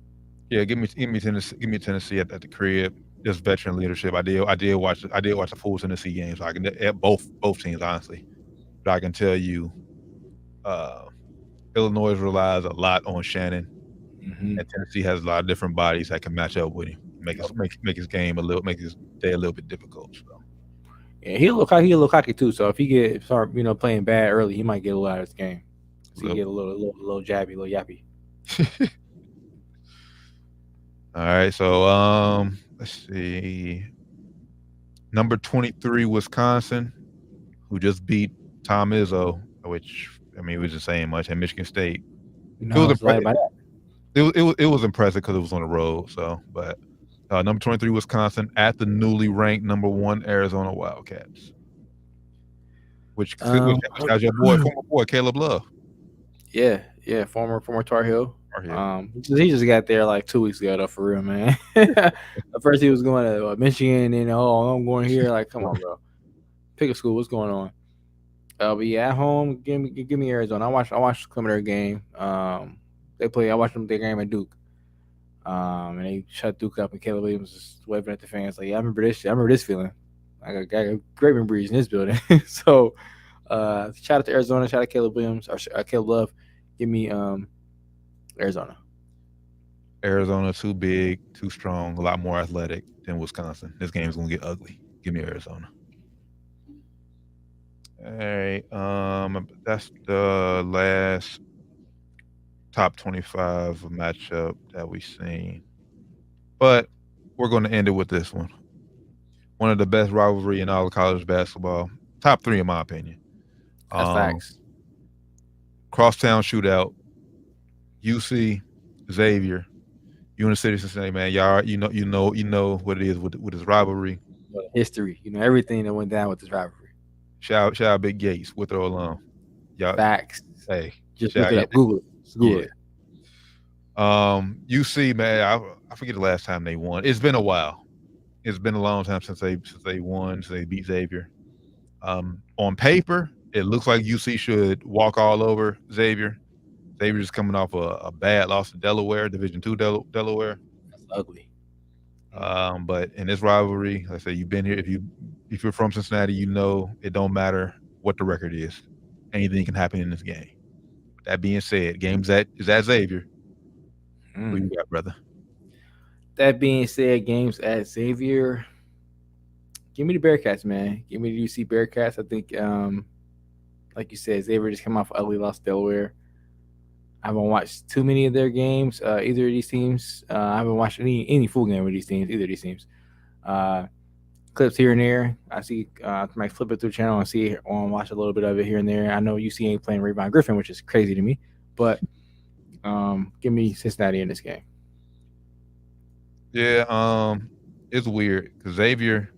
[SPEAKER 6] Yeah, give me Tennessee at the crib. Just veteran leadership. I did watch the full Tennessee games. So I can at both teams honestly, but I can tell you, Illinois relies a lot on Shannon, and Tennessee has a lot of different bodies that can match up with him, make his game make his day a little bit difficult. So.
[SPEAKER 4] Yeah, he'll look cocky too. So if he start playing bad early, he might get a little out of this game. So he get a little jabby, a little yappy.
[SPEAKER 6] All right, so let's see. Number 23 Wisconsin, who just beat Tom Izzo, which we was just saying much, and Michigan State. It was impressive because it was on the road. So, but number 23 Wisconsin at the newly ranked number 1 Arizona Wildcats, which has your former boy Caleb Love.
[SPEAKER 4] Yeah, former Tar Heel. He just got there like 2 weeks ago, though, for real, man. At first, he was going to Michigan, and I'm going here. Like, come on, bro, pick a school. What's going on? But yeah, at home, give me Arizona. I watched some of their game. They play. I watched them their game at Duke. And they shut Duke up, and Caleb Williams was waving at the fans like, "Yeah, I remember this shit. I remember this feeling. I got great memories in this building." So, shout out to Arizona. Shout out to Caleb Williams or Caleb Love. Give me Arizona.
[SPEAKER 6] Arizona too big, too strong, a lot more athletic than Wisconsin. This game's gonna get ugly. Give me Arizona. All right. That's the last top 25 matchup that we've seen. But we're going to end it with this one. One of the best rivalry in all of college basketball. Top 3 in my opinion.
[SPEAKER 4] That's facts.
[SPEAKER 6] Crosstown shootout. UC, Xavier, University of Cincinnati, man. Y'all, you know what it is with this rivalry.
[SPEAKER 4] History. Everything that went down with this rivalry.
[SPEAKER 6] Shout out Big Gates, Withrow alum. Y'all,
[SPEAKER 4] facts.
[SPEAKER 6] Hey,
[SPEAKER 4] just look it up. Google it.
[SPEAKER 6] UC, man, I forget the last time they won. It's been a while. It's been a long time since they won, since they beat Xavier. On paper, it looks like UC should walk all over Xavier. Xavier's coming off a bad loss to Delaware, Division II Delaware.
[SPEAKER 4] That's ugly.
[SPEAKER 6] But in this rivalry, like I say, you've been here. If you're from Cincinnati, it don't matter what the record is. Anything can happen in this game. That being said, games is at Xavier. Who you got, brother?
[SPEAKER 4] That being said, games at Xavier. Give me the Bearcats, man. Give me the UC Bearcats. I think, like you said, Xavier just came off ugly loss to Delaware. I haven't watched too many of their games, either of these teams. I haven't watched any full game with these teams, either of these teams. Clips here and there. I see, I might flip it through the channel and see it, or watch a little bit of it here and there. I know UC ain't playing Rayvon Griffin, which is crazy to me, but give me Cincinnati in this game.
[SPEAKER 6] Yeah, it's weird because Xavier,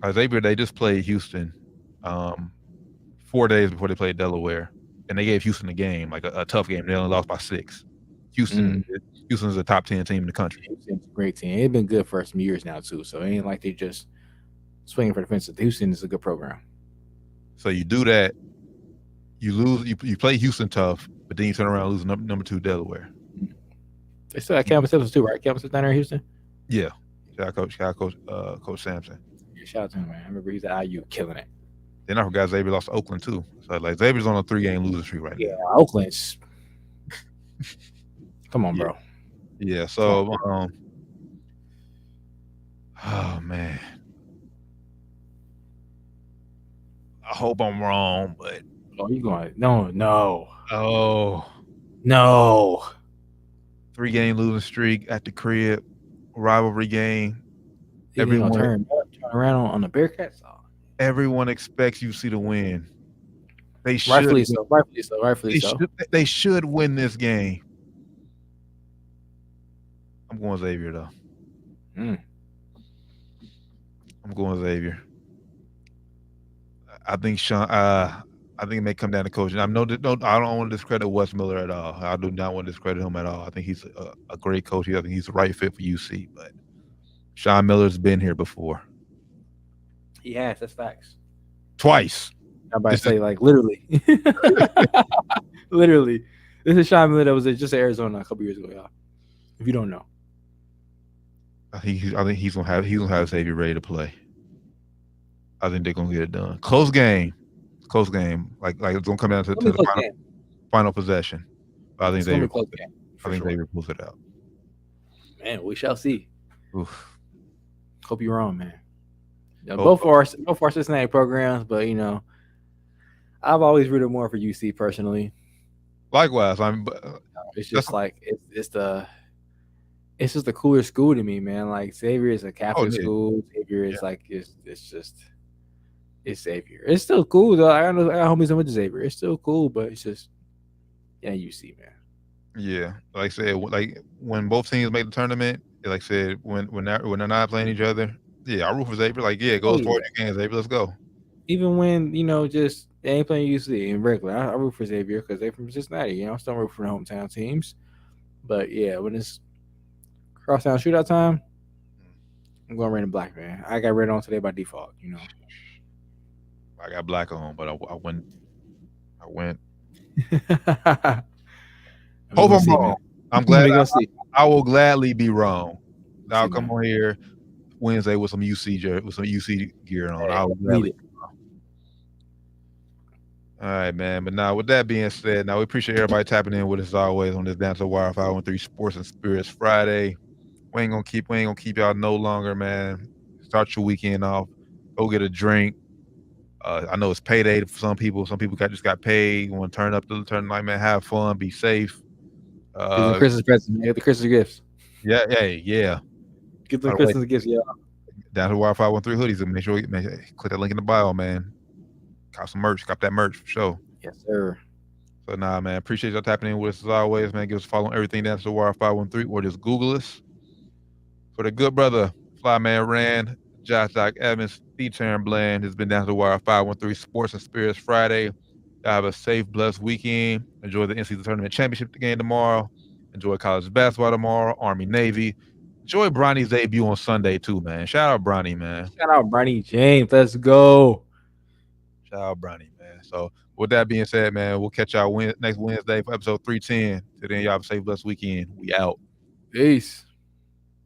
[SPEAKER 6] they just played Houston 4 days before they played Delaware, and they gave Houston a game, like a tough game. They only lost by 6. Houston's a top 10 team in the country.
[SPEAKER 4] Houston's a great team. They've been good for some years now too, so it ain't like they just swinging for the fences. Houston is a good program.
[SPEAKER 6] So you do that, you lose. You play Houston tough, but then you turn around and lose number 2 Delaware.
[SPEAKER 4] They still got Campbell Simmons too, right? Campbell Simmons down there in Houston.
[SPEAKER 6] Yeah, shout out Coach Sampson.
[SPEAKER 4] Yeah, shout out to him, man. I remember he's at IU killing it.
[SPEAKER 6] Then I forgot Xavier lost to Oakland too. So like Xavier's on a 3-game losing streak right
[SPEAKER 4] Yeah,
[SPEAKER 6] now.
[SPEAKER 4] Oakland's. Come on, bro.
[SPEAKER 6] Yeah. So oh man, I hope I'm wrong, but
[SPEAKER 4] Oh, you going? No.
[SPEAKER 6] 3-game losing streak at the crib, rivalry game.
[SPEAKER 4] Everyone turn around on the Bearcats. Oh.
[SPEAKER 6] Everyone expects UC to win. They should.
[SPEAKER 4] Rightfully so.
[SPEAKER 6] They should win this game. I'm going Xavier though. I'm going Xavier. I think Sean. I think it may come down to coaching. I don't want to discredit Wes Miller at all. I do not want to discredit him at all. I think he's a great coach. I think he's the right fit for UC. But Sean Miller's been here before.
[SPEAKER 4] He has. That's facts.
[SPEAKER 6] Twice.
[SPEAKER 4] I'm about to say, like, literally. Literally. This is Sean Miller that was just at Arizona a couple years ago, y'all. If you don't know.
[SPEAKER 6] I think he's gonna have Xavier ready to play. I think they're gonna get it done. Close game. Like it's gonna come down to the final possession. But I think Xavier pulls it out.
[SPEAKER 4] Man, we shall see.
[SPEAKER 6] Oof.
[SPEAKER 4] Hope you're wrong, man. Both are Cincinnati programs, but I've always rooted more for UC personally.
[SPEAKER 6] Likewise,
[SPEAKER 4] it's just like it's just a cooler school to me, man. Like Xavier is a Catholic school. Xavier is it's Xavier. It's still cool though. I got homies that went to Xavier. It's still cool, but it's just UC, man.
[SPEAKER 6] Yeah, like I said, like when both teams make the tournament, like I said, when they're not playing each other, I root for Xavier. Like, go for it again, Xavier. Let's go.
[SPEAKER 4] Even when just they ain't playing UC in regular, I root for Xavier because they're from Cincinnati. I'm still root for the hometown teams. But when it's crosstown shootout time, I'm going red and black, man. I got red on today by default.
[SPEAKER 6] I got black on, but I went. Hope I'm wrong. I'm glad. I will gladly be wrong. I'll come on here Wednesday with some UC gear on. I'll gladly. All right, man. But now, with that being said, we appreciate everybody tapping in with us as always on this Down to the Wire 513 Sports and Spirits Friday. We ain't gonna keep y'all no longer, man. Start your weekend off. Go get a drink. I know it's payday for some people. Some people just got paid. Want to turn up to the tournament, man. Have fun. Be safe.
[SPEAKER 4] Give the Christmas presents. Get the Christmas gifts.
[SPEAKER 6] Yeah.
[SPEAKER 4] Get the Christmas gifts, yeah.
[SPEAKER 6] Down to the Wire 513 hoodies. And make sure you click that link in the bio, man. Cop some merch. Cop that merch for sure.
[SPEAKER 4] Yes, sir.
[SPEAKER 6] So man, appreciate y'all tapping in with us as always, man. Give us a follow on everything Down to the Wire 513 or just Google us. For the good brother, Flyman Rand, Josh Doc Evans, D. Terran Bland has been Down to the Wire 513 Sports and Spirits Friday. Y'all have a safe, blessed weekend. Enjoy the NCAA Tournament Championship game tomorrow. Enjoy college basketball tomorrow, Army, Navy. Enjoy Bronny's debut on Sunday too, man. Shout out Bronny, man.
[SPEAKER 4] Shout out Bronny James. Let's go.
[SPEAKER 6] Shout out Bronny, man. So with that being said, man, we'll catch y'all next Wednesday for episode 310. Till then, y'all have a safe, blessed weekend. We out.
[SPEAKER 4] Peace.